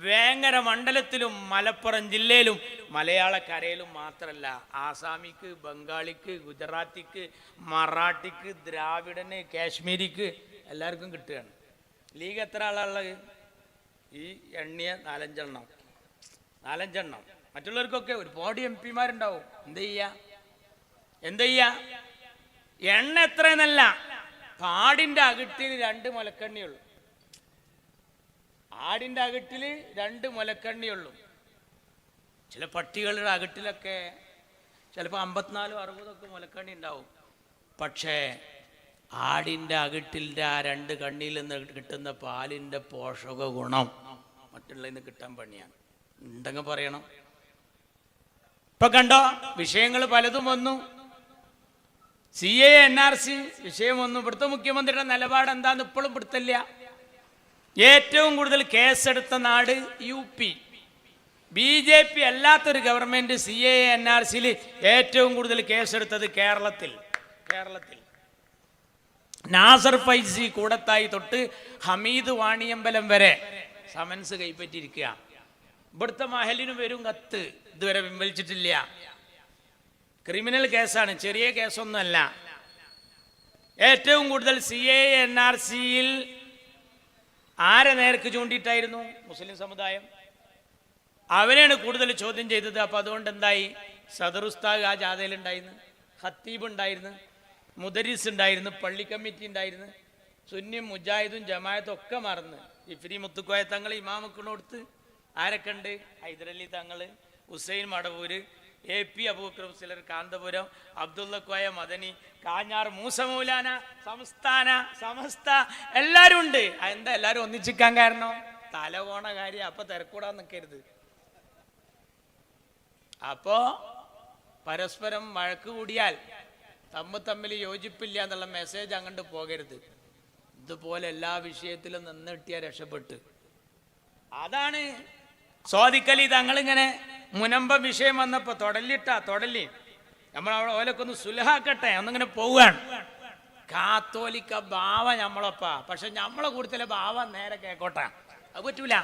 വേങ്ങര മണ്ഡലത്തിലും മലപ്പുറം ജില്ലയിലും മലയാളക്കരയിലും മാത്രല്ല, ആസാമിക്ക്, ബംഗാളിക്ക്, ഗുജറാത്തിക്ക്, മറാഠിക്ക്, ദ്രാവിഡന്, കാശ്മീരിക്ക് എല്ലാവർക്കും കിട്ടുകയാണ്. ലീഗ് എത്ര ആളുള്ളത്? ഈ എണ്ണിയ 4-5 എണ്ണം. മറ്റുള്ളവർക്കൊക്കെ ഒരുപാട് MP മാരുണ്ടാവും. എന്ത് ചെയ്യാ? എണ്ണ എത്രയെന്നല്ല, പാടിന്റെ അകട്ടിൽ 2 മുലക്കണ്ണിയുള്ളൂ. ആടിന്റെ അകട്ടിൽ 2 മുലക്കണ്ണിയുള്ളൂ. ചില പട്ടികളുടെ അകട്ടിലൊക്കെ ചിലപ്പോൾ 54-60 മുലക്കണ്ണി ഉണ്ടാവും. പക്ഷേ ആടിന്റെ അകട്ടിൻ്റെ ആ 2 കണ്ണിയിൽ നിന്ന് കിട്ടുന്ന പാലിന്റെ പോഷക ഗുണം മറ്റുള്ളതിന് കിട്ടാൻ പണിയാണ്. ഉണ്ടെങ്കിൽ പറയണം. ഇപ്പൊ കണ്ടോ, വിഷയങ്ങൾ പലതും വന്നു. CAA NRC വിഷയം വന്നു. ഇവിടുത്തെ മുഖ്യമന്ത്രിയുടെ നിലപാട് എന്താന്ന് ഇപ്പോഴും പിടുത്തില്ല. ഏറ്റവും കൂടുതൽ കേസെടുത്ത നാട് UP. BJP അല്ലാത്തൊരു ഗവൺമെന്റ് CAA NRCയിൽ ഏറ്റവും കൂടുതൽ കേസെടുത്തത് കേരളത്തിൽ. നാസർ ഫൈസി കൂടത്തായി തൊട്ട് ഹമീദ് വാണിയമ്പലം വരെ സമൻസ് കൈപ്പറ്റിയിരിക്കുക. ഇവിടുത്തെ മഹലിന് വരും കത്ത് ഇതുവരെ പിൻവലിച്ചിട്ടില്ല. ക്രിമിനൽ കേസാണ്, ചെറിയ കേസൊന്നുമല്ല. ഏറ്റവും കൂടുതൽ CAA NRCയിൽ ആരെ നേർക്ക് ചൂണ്ടിയിട്ടായിരുന്നു? മുസ്ലിം സമുദായം. അവരെയാണ് കൂടുതൽ ചോദ്യം ചെയ്തത്. അപ്പൊ അതുകൊണ്ട് എന്തായി? സദർ ഉസ്താദ് ആ ജാഥയിലുണ്ടായിരുന്നു, ഖത്തീബ് ഉണ്ടായിരുന്നു, മുദരിസ് ഉണ്ടായിരുന്നു, പള്ളി കമ്മിറ്റി ഉണ്ടായിരുന്നു, സുന്നി മുജാഹിദും ജമാഅത്തും ഒക്കെ മറന്ന് ഇഫ്രി മുത്തുക്കോയ തങ്ങൾ ഇമാമക്കിനോടുത്ത് ആരൊക്കെ ഉണ്ട്? ഹൈദരലി തങ്ങൾ, ഹുസൈൻ മടവൂര്, AP അബൂബക്കർ മുസ്ലിയാർ കാന്തപുരം, അബ്ദുള്ള കോയ മദനി, കാഞ്ഞാർ മൂസ മൗലാന, സമസ്ത എല്ലാരും ഉണ്ട്. എന്താ എല്ലാരും ഒന്നിച്ചിക്കാൻ കാരണം? തല പോണ കാര്യം. അപ്പൊ തിരക്കൂടാൻ നിൽക്കരുത്. അപ്പോ പരസ്പരം വഴക്ക് കൂടിയാൽ തമ്മിൽ യോജിപ്പില്ല എന്നുള്ള മെസ്സേജ് അങ്ങോട്ട് പോകരുത്. ഇതുപോലെ എല്ലാ വിഷയത്തിലും നിന്ന് കിട്ടിയാൽ രക്ഷപ്പെട്ട്. അതാണ് സ്വാദിഖലി തങ്ങളിങ്ങനെ മുനമ്പ വിഷയം വന്നപ്പോ തൊടല്ലി നമ്മൾ ഓലൊക്കെ ഒന്ന് സുലഹാക്കട്ടെ ഒന്നിങ്ങനെ പോവുകയാണ്. കാത്തോലിക്ക ബാവ നമ്മളൊപ്പാ, പക്ഷെ നമ്മളെ കൂടുതലെ ബാവ നേരെ കേക്കോട്ടെ. അത് പറ്റൂല.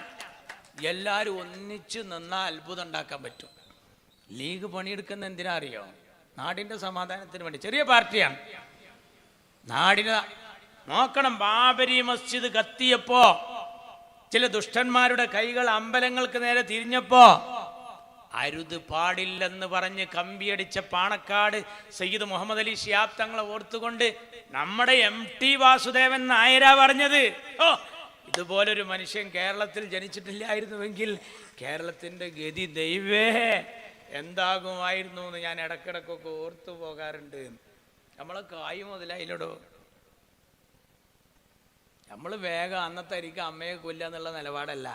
എല്ലാവരും ഒന്നിച്ച് നിന്നാൽ അത്ഭുതം ഉണ്ടാക്കാൻ പറ്റും. ലീഗ് പണിയെടുക്കുന്ന എന്തിനാ അറിയോ? നാടിൻ്റെ സമാധാനത്തിന് വേണ്ടി. ചെറിയ പാർട്ടിയാണ്. നാടിന് നോക്കണം. ബാബരി മസ്ജിദ് കത്തിയപ്പോ ചില ദുഷ്ടന്മാരുടെ കൈകൾ അമ്പലങ്ങൾക്ക് നേരെ തിരിഞ്ഞപ്പോ അരുത്, പാടില്ലെന്ന് പറഞ്ഞ് കമ്പിയടിച്ച പാണക്കാട് സയ്യിദ് മുഹമ്മദ് അലി ശിഹാബ് തങ്ങളെ ഓർത്തുകൊണ്ട് നമ്മുടെ MT വാസുദേവൻ നായരാ പറഞ്ഞത്, ഓ ഇതുപോലൊരു മനുഷ്യൻ കേരളത്തിൽ ജനിച്ചിട്ടില്ലായിരുന്നുവെങ്കിൽ കേരളത്തിൻ്റെ ഗതി ദൈവേ എന്താകുമായിരുന്നു എന്ന് ഞാൻ ഇടക്കിടക്കൊക്കെ ഓർത്തു പോകാറുണ്ട്. നമ്മളെ കായ് മുതലായില്ലടോ. നമ്മൾ വേഗം അന്നത്തെ അരിക്ക് അമ്മയെ കൊല്ലുക എന്നുള്ള നിലപാടല്ല.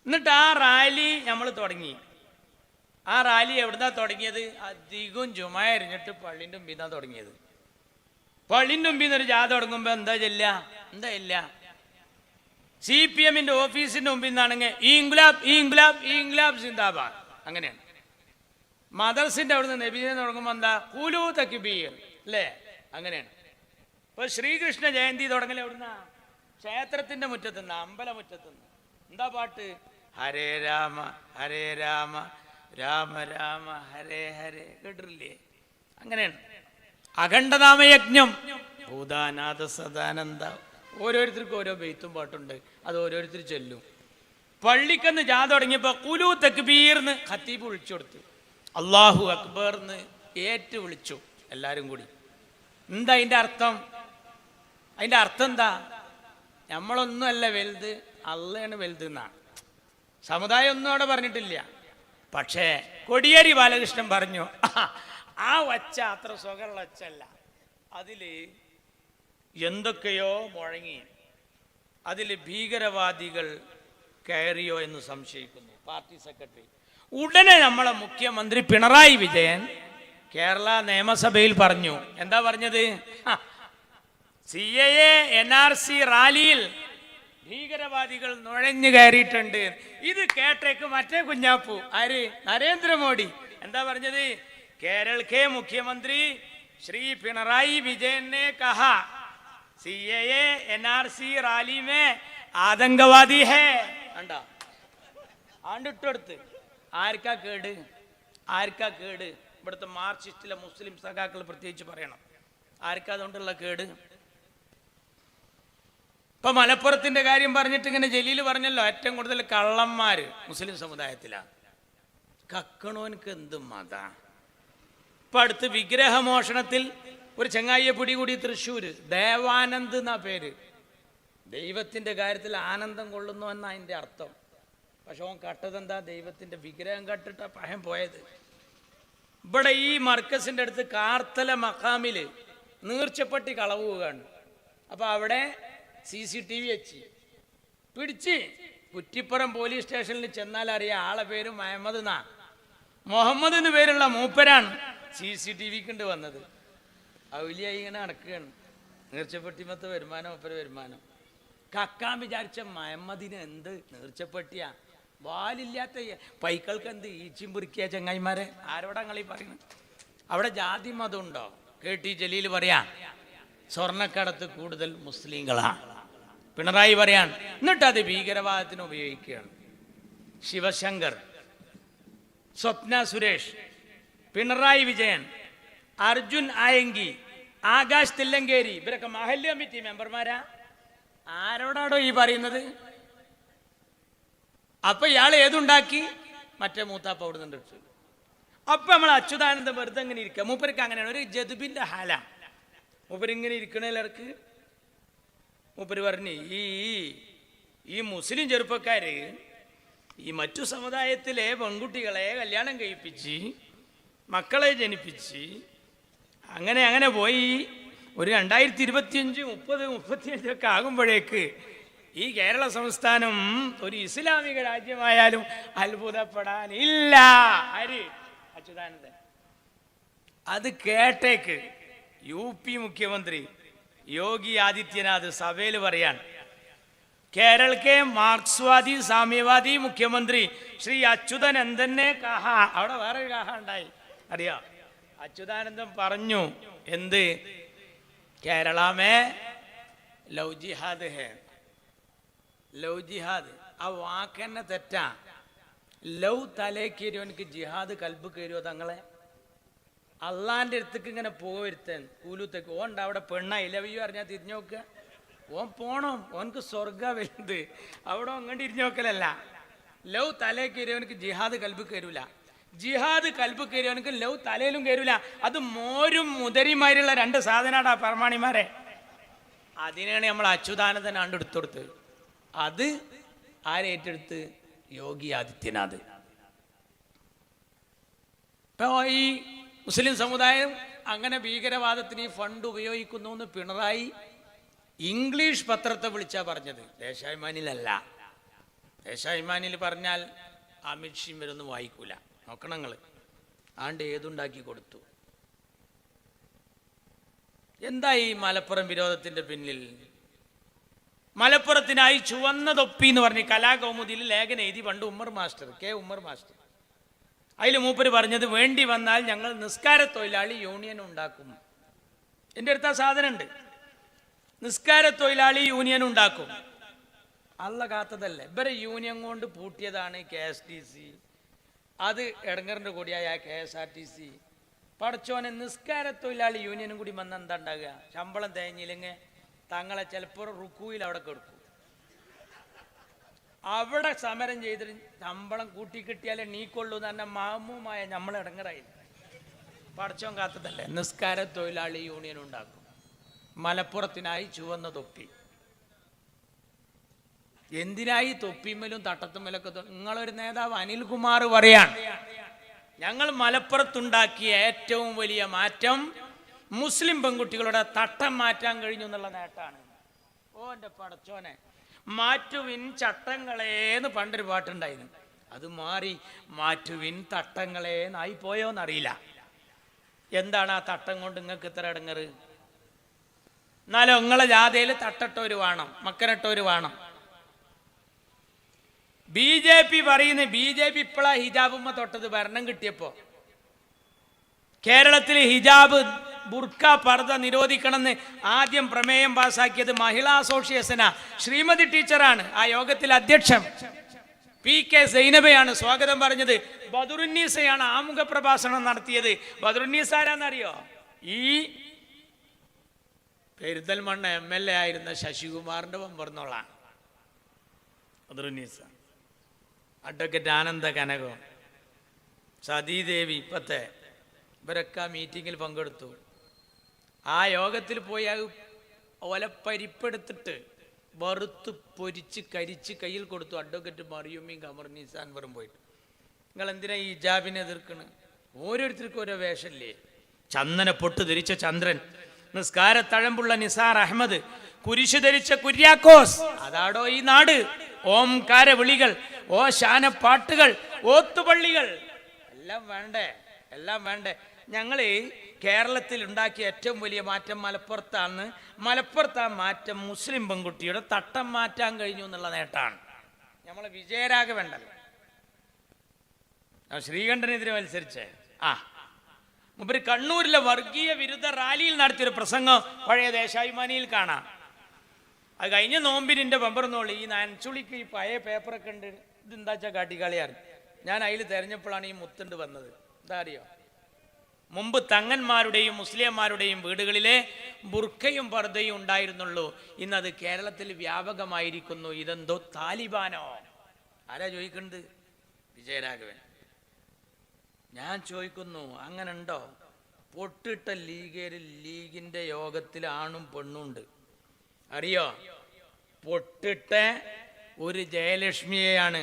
എന്നിട്ട് ആ റാലി നമ്മൾ തുടങ്ങി. ആ റാലി എവിടുന്നാ തുടങ്ങിയത്? അധികം ജുമ എറിഞ്ഞിട്ട് പള്ളിൻ്റെ മുമ്പിൽ നിന്നാണ് തുടങ്ങിയത്. പള്ളിൻ്റെ മുമ്പിൽ നിന്നൊരു ജാഥ തുടങ്ങുമ്പോൾ എന്താ ചെല്ലുക? എന്താ ഇല്ല. CPM ഓഫീസിൻ്റെ മുമ്പിൽ നിന്നാണെങ്കിൽ ഇൻക്ലാബ് ഇൻക്ലാബ് ഇൻക്ലാബ് സിന്ദാബാദ്, അങ്ങനെയാണ്. മദർസിൻ്റെ അവിടുന്ന് നബിദിനം തുടങ്ങുമ്പോൾ എന്താ? ഖുലൂ തക്ബീർ, അല്ലേ? അങ്ങനെയാണ്. ഇപ്പോൾ ശ്രീകൃഷ്ണ ജയന്തി തുടങ്ങൽ എവിടുന്ന? ക്ഷേത്രത്തിൻ്റെ മുറ്റത്തുനിന്ന്, അമ്പലമുറ്റത്തുനിന്ന്. എന്താ പാട്ട്? ഹരേ രാമ ഹരേ രാമ രാമ രാമ ഹരേ ഹരേ. കേട്ടിട്ടില്ലേ? അങ്ങനെയാണ്. അഖണ്ഡനാമയജ്ഞം, ഭൂതാനാഥ സദാനന്ദ. ഓരോരുത്തർക്കും ഓരോ ബെയ്ത്തും പാട്ടുണ്ട്. അത് ഓരോരുത്തർ ചൊല്ലും. പള്ളിക്കന്ന് ജാഥ തുടങ്ങിയപ്പോൾ ഖുലൂ തക്ബീർന്ന് ഖത്തീബ് വിളിച്ചു കൊടുത്തു. അല്ലാഹു അക്ബർന്ന് ഏറ്റു വിളിച്ചു എല്ലാവരും കൂടി. എന്താ അതിൻ്റെ അർത്ഥം? അതിൻ്റെ അർത്ഥം എന്താ? നമ്മളൊന്നും അല്ല വലുത്, അള്ളയാണ് വലുത് എന്നാണ്. സമുദായം ഒന്നും അവിടെ പറഞ്ഞിട്ടില്ല. പക്ഷേ കോടിയേരി ബാലകൃഷ്ണൻ പറഞ്ഞു, ആ വച്ച അത്ര സുഖമുള്ള വച്ചല്ല, അതിൽ എന്തൊക്കെയോ മുഴങ്ങി, അതിൽ ഭീകരവാദികൾ കയറിയോ എന്ന് സംശയിക്കുന്നു. പാർട്ടി സെക്രട്ടറി ഉടനെ നമ്മളെ മുഖ്യമന്ത്രി പിണറായി വിജയൻ കേരള നിയമസഭയിൽ പറഞ്ഞു. എന്താ പറഞ്ഞത്? CAA NRC റാലിയിൽ ഭീകരവാദികൾ നുഴഞ്ഞു കയറിയിട്ടുണ്ട്. ഇത് കേട്ടേക്ക് മറ്റേ കുഞ്ഞാപ്പു, ആര്? നരേന്ദ്രമോദി. എന്താ പറഞ്ഞത്? കേരള के मुख्यमंत्री श्री पिണറായി विजयन ने कहा CAA NRC റാലി में ആതങ്കവാദി है. കണ്ടാ? ആണ്ടിട്ടെടുത്ത്. ആർക്കാ കേട്? ആർക്കാ കേട്? ഇവിടുത്തെ മാർക്സിസ്റ്റിലെ മുസ്ലിം സഖാക്കൾ പ്രത്യേകിച്ച് പറയണം. ആർക്കാ അതുകൊണ്ടുള്ള കേട്? ഇപ്പൊ മലപ്പുറത്തിന്റെ കാര്യം പറഞ്ഞിട്ട് ഇങ്ങനെ ജലീൽ പറഞ്ഞല്ലോ, ഏറ്റവും കൂടുതൽ കള്ളന്മാര് മുസ്ലിം സമുദായത്തിലാണ്. കക്കണോനക്ക് എന്ത് മത? ഇപ്പൊ അടുത്ത് വിഗ്രഹമോഷണത്തിൽ ഒരു ചങ്ങായിയെ പിടികൂടി തൃശ്ശൂര്. ദേവാനന്ദ് എന്നാ പേര്. ദൈവത്തിന്റെ കാര്യത്തിൽ ആനന്ദം കൊള്ളുന്നു എന്നാ അതിന്റെ അർത്ഥം. പക്ഷെ ഓൻ കട്ടതെന്താ? ദൈവത്തിന്റെ വിഗ്രഹം കട്ടിട്ടാ പഹം പോയത്. ഇവിടെ ഈ മർക്കസിന്റെ അടുത്ത് കാർത്തല മഖാമില് നീർച്ചപ്പെട്ടി കളവ് പോവുകയാണ്. അപ്പൊ അവിടെ CCTV വെച്ച് പിടിച്ച് കുറ്റിപ്പുറം പോലീസ് സ്റ്റേഷനിൽ ചെന്നാൽ അറിയാം ആളെ പേര് മുഹമ്മദ് എന്നാ. മുഹമ്മദ് എന്ന് പേരുള്ള മൂപ്പരാണ് CCTVക്ക് വന്നത്. ഔലിയായി ഇങ്ങനെ നടക്കുകയാണ്. നീർച്ചപ്പെട്ടിമത്തെ വരുമാനം, ഒപ്പര വരുമാനം. കക്കാൻ വിചാരിച്ച മുഹമ്മദിന് എന്ത് നീർച്ചപ്പെട്ടിയാ? വാലില്ലാത്ത പൈക്കൾക്ക് എന്ത് ഈച്ചിയും പുറിക്കിയ ചങ്ങായിമാരെ? ആരോടാ ങ്ങളീ പറയുന്നത്? അവിടെ ജാതി മതം ഉണ്ടോ? KT ജലീൽ പറയാ സ്വർണ്ണക്കടത്ത് കൂടുതൽ മുസ്ലിങ്ങളാണ്. പിണറായി പറയാൻ, എന്നിട്ട് അത് ഭീകരവാദത്തിന് ഉപയോഗിക്കുകയാണ്. ശിവശങ്കർ, സ്വപ്ന സുരേഷ്, പിണറായി വിജയൻ, അർജുൻ ആയങ്കി, ആകാശ് തില്ലങ്കേരി, ഇവരൊക്കെ മഹല്ല് കമ്മിറ്റി മെമ്പർമാരാ. ആരോടാടോ ഈ പറയുന്നത്? അപ്പൊ ഇയാൾ ഏതുണ്ടാക്കി? മറ്റേ മൂത്താപ്പ അവിടെ നിന്ന് എടുത്തു. അപ്പൊ നമ്മൾ അച്യുതാനന്ദ വെറുതെ ഇങ്ങനെ ഇരിക്കുക. മൂപ്പർക്ക് അങ്ങനെയാണ്, ഒരു ജതുബിന്റെ ഹാല. മൂപ്പരിങ്ങനെ ഇരിക്കണേലിടക്ക് മൂപ്പര് പറഞ്ഞു, ഈ മുസ്ലിം ചെറുപ്പക്കാര് ഈ മറ്റു സമുദായത്തിലെ പെൺകുട്ടികളെ കല്യാണം കഴിപ്പിച്ച് മക്കളെ ജനിപ്പിച്ച് അങ്ങനെ അങ്ങനെ പോയി ഒരു 2025, 30, 35 ഒക്കെ ആകുമ്പോഴേക്ക് ഈ കേരള സംസ്ഥാനം ഒരു ഇസ്ലാമിക രാജ്യമായാലും അത്ഭുതപ്പെടാനില്ല. ആര്? അച്യുതാനന്ദൻ. അത് കേട്ടേക്ക് UP മുഖ്യമന്ത്രി യോഗി ആദിത്യനാഥ് സഭയിൽ പറയാൻ, കേരള के മാർക്സ്വാദി സാമ്യവാദി മുഖ്യമന്ത്രി ശ്രീ അച്യുതാനന്ദനെ കഹ. അവിടെ വേറെ കഹ ഉണ്ടായി അറിയാം. അച്യുതാനന്ദൻ പറഞ്ഞു എന്ത്? കേരള മേ ലവ് ജിഹാദ് ഹേ. ലവ് ജിഹാദ് ആ വാക്ക് തന്നെ തെറ്റാ. ലവ് തലേ കയറിയോ എനിക്ക് ജിഹാദ് കൽബ് കയറിയോ തങ്ങളെ? അള്ളാന്റെ അടുത്തേക്ക് ഇങ്ങനെ പോയിരുത്തൻ കൂലൂത്തേക്ക് ഓണ്ട് അവിടെ പെണ്ണ ഇലവിയോ അറിഞ്ഞാൽ തിരിഞ്ഞു നോക്കുക. ഓൻ പോണം, ഓനക്ക് സ്വർഗ വലുത്. അവിടെ അങ്ങോട്ട് ഇരിഞ്ഞു നോക്കലല്ല. ലവ് തലേ കയറിയവനക്ക് ജിഹാദ് കൽബ് കയറൂല. ജിഹാദ് കൽബ് കയറിയവനക്ക് ലവ് തലയിലും കയറൂല. അത് മോരും മുതരിമാരുള്ള രണ്ട് സാധനമാടാ പരമാണിമാരെ. അതിനാണ് നമ്മൾ അച്യുതാനന്ദൻ ആണ്ട് എടുത്തുകൊടുത്തത്. അത് ആരേറ്റെടുത്ത്? യോഗി ആദിത്യനാഥ്. ഇപ്പൊ ഈ മുസ്ലിം സമുദായം അങ്ങനെ ഭീകരവാദത്തിന് ഈ ഫണ്ട് ഉപയോഗിക്കുന്നു എന്ന് പിണറായി ഇംഗ്ലീഷ് പത്രത്തെ വിളിച്ചാ പറഞ്ഞത്, ദേശാഭിമാനിയിലല്ല. ദേശാഭിമാനിയിൽ പറഞ്ഞാൽ അമിത്ഷീം വരൊന്നും വായിക്കൂല. നോക്കണങ്ങൾ ആണ്ട് ഏതുണ്ടാക്കി കൊടുത്തു. എന്താ ഈ മലപ്പുറം വിരോധത്തിന്റെ പിന്നിൽ? മലപ്പുറത്തിനായി ചുവന്ന തൊപ്പി എന്ന് പറഞ്ഞ് കലാകൗമുദിയിൽ ലേഖനം എഴുതി പണ്ട് Ummer master, K Ummer master. അതിൽ മൂപ്പര് പറഞ്ഞത്, വേണ്ടി വന്നാൽ ഞങ്ങൾ നിസ്കാര തൊഴിലാളി യൂണിയൻ ഉണ്ടാക്കും. എൻ്റെ അടുത്ത് ആ സാധനം ഉണ്ട്. നിസ്കാര തൊഴിലാളി യൂണിയൻ ഉണ്ടാക്കും. അല്ല കാത്തതല്ലേ, ഇവരെ യൂണിയൻ കൊണ്ട് പൂട്ടിയതാണ് KSTC. അത് എടങ്ങറിൻ്റെ കൂടിയായ KSRTC. പടച്ചോനെ, നിസ്കാര തൊഴിലാളി യൂണിയനും കൂടി വന്ന് എന്താ ഉണ്ടാകുക? ശമ്പളം തേഞ്ഞില്ലെങ്കിൽ തങ്ങളെ ചിലപ്പോൾ റുക്കുയിൽ അവിടെ കൊടുക്കും. അവിടെ സമരം ചെയ്തിട്ട് ശമ്പളം കൂട്ടിക്കിട്ടിയാലേ നീക്കൊള്ളൂ എന്ന് പറഞ്ഞാൽ മാമുമായ നമ്മൾ ഇടങ്ങറായി. പടച്ചോൻ കാത്തതല്ലേ, നിസ്കാര തൊഴിലാളി യൂണിയൻ ഉണ്ടാക്കും. മലപ്പുറത്തിനായി ചുവന്ന തൊപ്പി. എന്തിനായി തൊപ്പിമേലും തട്ടത്തുമേലൊക്കെ? നിങ്ങളൊരു നേതാവ് അനിൽകുമാർ പറയാണ്, ഞങ്ങൾ മലപ്പുറത്തുണ്ടാക്കിയ ഏറ്റവും വലിയ മാറ്റം മുസ്ലിം പെൺകുട്ടികളുടെ തട്ടം മാറ്റാൻ കഴിഞ്ഞു എന്നുള്ള നേട്ടാണ്. ഓ എൻ്റെ പടച്ചോനെ, മാറ്റുവിൻ ചട്ടങ്ങളേന്ന് പണ്ടൊരു പാട്ടുണ്ടായിരുന്നു. അത് മാറി മാറ്റുവിൻ തട്ടങ്ങളേന്നായി പോയോന്നറിയില്ല. എന്താണ് ആ തട്ടം കൊണ്ട് നിങ്ങൾക്ക് ഇത്ര ഇടങ്ങറ്? എന്നാലും നിങ്ങളെ ജാഥയിൽ തട്ടട്ടോര് വേണം, മക്കനട്ടോര് വേണം. BJP പറയുന്നത്, BJP ഇപ്പോഴാ ഹിജാബുമ്മ തൊട്ടത്. ഭരണം കിട്ടിയപ്പോ കേരളത്തിൽ ഹിജാബ്, ബുർക്ക, പർദ്ദ നിരോധിക്കണമെന്ന് ആദ്യം പ്രമേയം പാസാക്കിയത് മഹിളാ അസോസിയേഷനാ. ശ്രീമതി ടീച്ചറാണ് ആ യോഗത്തിൽ അധ്യക്ഷൻ. PK സൈനബയാണ് സ്വാഗതം പറഞ്ഞത്. ബദറുന്നീസയാണ് ആമുഖ പ്രഭാഷണം നടത്തിയത്. ബദറുന്നീസ ആരാന്നറിയോ? ഈ പെരിന്തൽമണ്ണ MLA ആയിരുന്ന ശശികുമാറിന്റെ പമ്പർന്നോളാണ് ബദറുന്നീസ. അഡ്വക്കേറ്റ് ആനന്ദ കനകം, സതീദേവി, ഇപ്പത്തെ ഇവരൊക്കെ ആ മീറ്റിങ്ങിൽ പങ്കെടുത്തു. ആ യോഗത്തിൽ പോയി ഒലപ്പരിപ്പെടുത്തിട്ട് വറുത്ത് പൊരിച്ച് കരിച്ച് കയ്യിൽ കൊടുത്തു അഡ്വക്കേറ്റ് മറിയുമ്മയും ഖമറുന്നീസ അൻവറും പോയിട്ട്. നിങ്ങൾ എന്തിനാ ഈ ഹിജാബിനെ എതിർക്കണ്? ഓരോരുത്തർക്കും ഓരോ വേഷല്ലേ. ചന്ദന പൊട്ട് ധരിച്ച ചന്ദ്രൻ, നിസ്കാര തഴമ്പുള്ള നിസാർ അഹമ്മദ്, കുരിശു ധരിച്ച കുര്യാക്കോസ്. അതാടോ ഈ നാട്. ഓംകാര വിളികൾ, ഓശാന പാട്ടുകൾ, ഓത്തുപള്ളികൾ എല്ലാം വേണ്ടേ? എല്ലാം വേണ്ടേ? ഞങ്ങൾ കേരളത്തിൽ ഉണ്ടാക്കിയ ഏറ്റവും വലിയ മാറ്റം മലപ്പുറത്താണ്. മലപ്പുറത്ത് ആ മാറ്റം മുസ്ലിം പെൺകുട്ടിയുടെ തട്ടം മാറ്റാൻ കഴിഞ്ഞു എന്നുള്ള നേട്ടമാണ്. നമ്മളെ വിജയരാഘവണ്ടല്ലോ, ശ്രീകണ്ഠനെതിരെ മത്സരിച്ചേ. മുമ്പ് കണ്ണൂരിലെ വർഗീയ വിരുദ്ധ റാലിയിൽ നടത്തിയൊരു പ്രസംഗം പഴയ ദേശാഭിമാനിയിൽ കാണാം. അത് കഴിഞ്ഞ നോമ്പിനിന്റെ പമ്പറന്നോളി ഈ നനച്ചുളിക്ക് ഈ പഴയ പേപ്പറൊക്കെ ഉണ്ട്. ഇതെന്താ വെച്ചാൽ കാട്ടിക്കാളിയാണ്. ഞാൻ അതിൽ തെരഞ്ഞപ്പോഴാണ് ഈ മുത്തുണ്ട് വന്നത്. എന്താ അറിയോ? മുമ്പ് തങ്ങന്മാരുടെയും മുസ്ലിംമാരുടെയും വീടുകളിലെ ബുർക്കയും പർദ്ദയും ഉണ്ടായിരുന്നുള്ളൂ. ഇന്നത് കേരളത്തിൽ വ്യാപകമായിരിക്കുന്നു. ഇതെന്തോ താലിബാനോ? ആരാ ചോദിക്കുന്നത്? വിജയരാഘവൻ. ഞാൻ ചോദിക്കുന്നു, അങ്ങനെ ഉണ്ടോ? പൊട്ടിട്ട ലീഗിന്റെ യോഗത്തിൽ ആണും പെണ്ണുണ്ട്. അറിയോ? പൊട്ടിട്ട ഒരു ജയലക്ഷ്മിയെയാണ്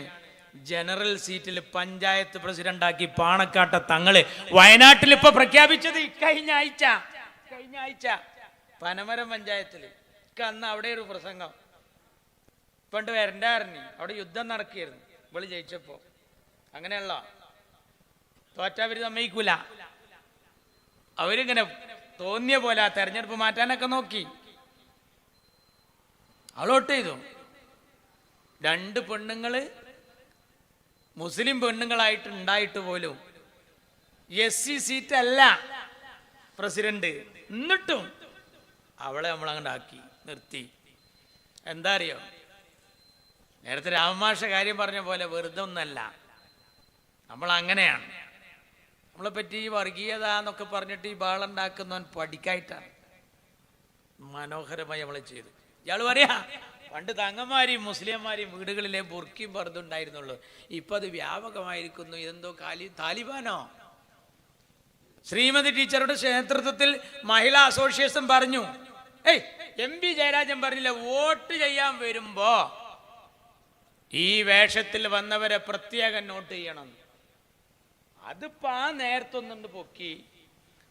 ജനറൽ സീറ്റിൽ പഞ്ചായത്ത് പ്രസിഡന്റാക്കി പാണക്കാട്ട തങ്ങള് വയനാട്ടിൽ ഇപ്പൊ പ്രഖ്യാപിച്ചത്. കഴിഞ്ഞ ആഴ്ച പനമരം പഞ്ചായത്തിൽ അന്ന് അവിടെ ഒരു പ്രസംഗം പണ്ട് വരണ്ടായിരുന്നു. അവിടെ യുദ്ധം നടക്കുകയായിരുന്നു. ഇവള് ജയിച്ചപ്പോ. അങ്ങനെയുള്ള തോറ്റവര് സമ്മതിക്കൂല. അവരിങ്ങനെ തോന്നിയ പോലെ തെരഞ്ഞെടുപ്പ് മാറ്റാനൊക്കെ നോക്കി. അവളോട്ട് ചെയ്തു. 2 പെണ്ണുങ്ങള് മുസ്ലിം പെണ്ണുങ്ങളായിട്ട് ഉണ്ടായിട്ട് പോലും SC സീറ്റ് അല്ല പ്രസിഡന്റ്. എന്നിട്ടും അവളെ നമ്മളങ്ങോട്ട് ആക്കി നിർത്തി. എന്താ അറിയോ, നേരത്തെ രാമമാഷ കാര്യം പറഞ്ഞ പോലെ വെറുതെ ഒന്നല്ല, നമ്മൾ അങ്ങനെയാണ്. നമ്മളെപ്പറ്റി ഈ വർഗീയത എന്നൊക്കെ പറഞ്ഞിട്ട് ഈ ബഹളുണ്ടാക്കുന്നവൻ പഠിക്കായിട്ടാണ്. മനോഹരമായി നമ്മളെ ചെയ്തു. ഇയാൾ പറയാ പണ്ട് തങ്ങന്മാരെയും മുസ്ലിംമാരെയും വീടുകളിലെ ബുർക്കിയും പർദ്ദുണ്ടായിരുന്നുള്ളൂ, ഇപ്പം അത് വ്യാപകമായിരിക്കുന്നു. ഇതെന്തോ താലിബാനോ? ശ്രീമതി ടീച്ചറുടെ നേതൃത്വത്തിൽ മഹിളാ അസോസിയേഷൻ പറഞ്ഞു, MP ജയരാജൻ പറഞ്ഞില്ല, വോട്ട് ചെയ്യാൻ വരുമ്പോ ഈ വേഷത്തിൽ വന്നവരെ പ്രത്യേകം നോട്ട് ചെയ്യണം. അതിപ്പോ ആ നേരത്തൊന്നുണ്ട് പൊക്കി,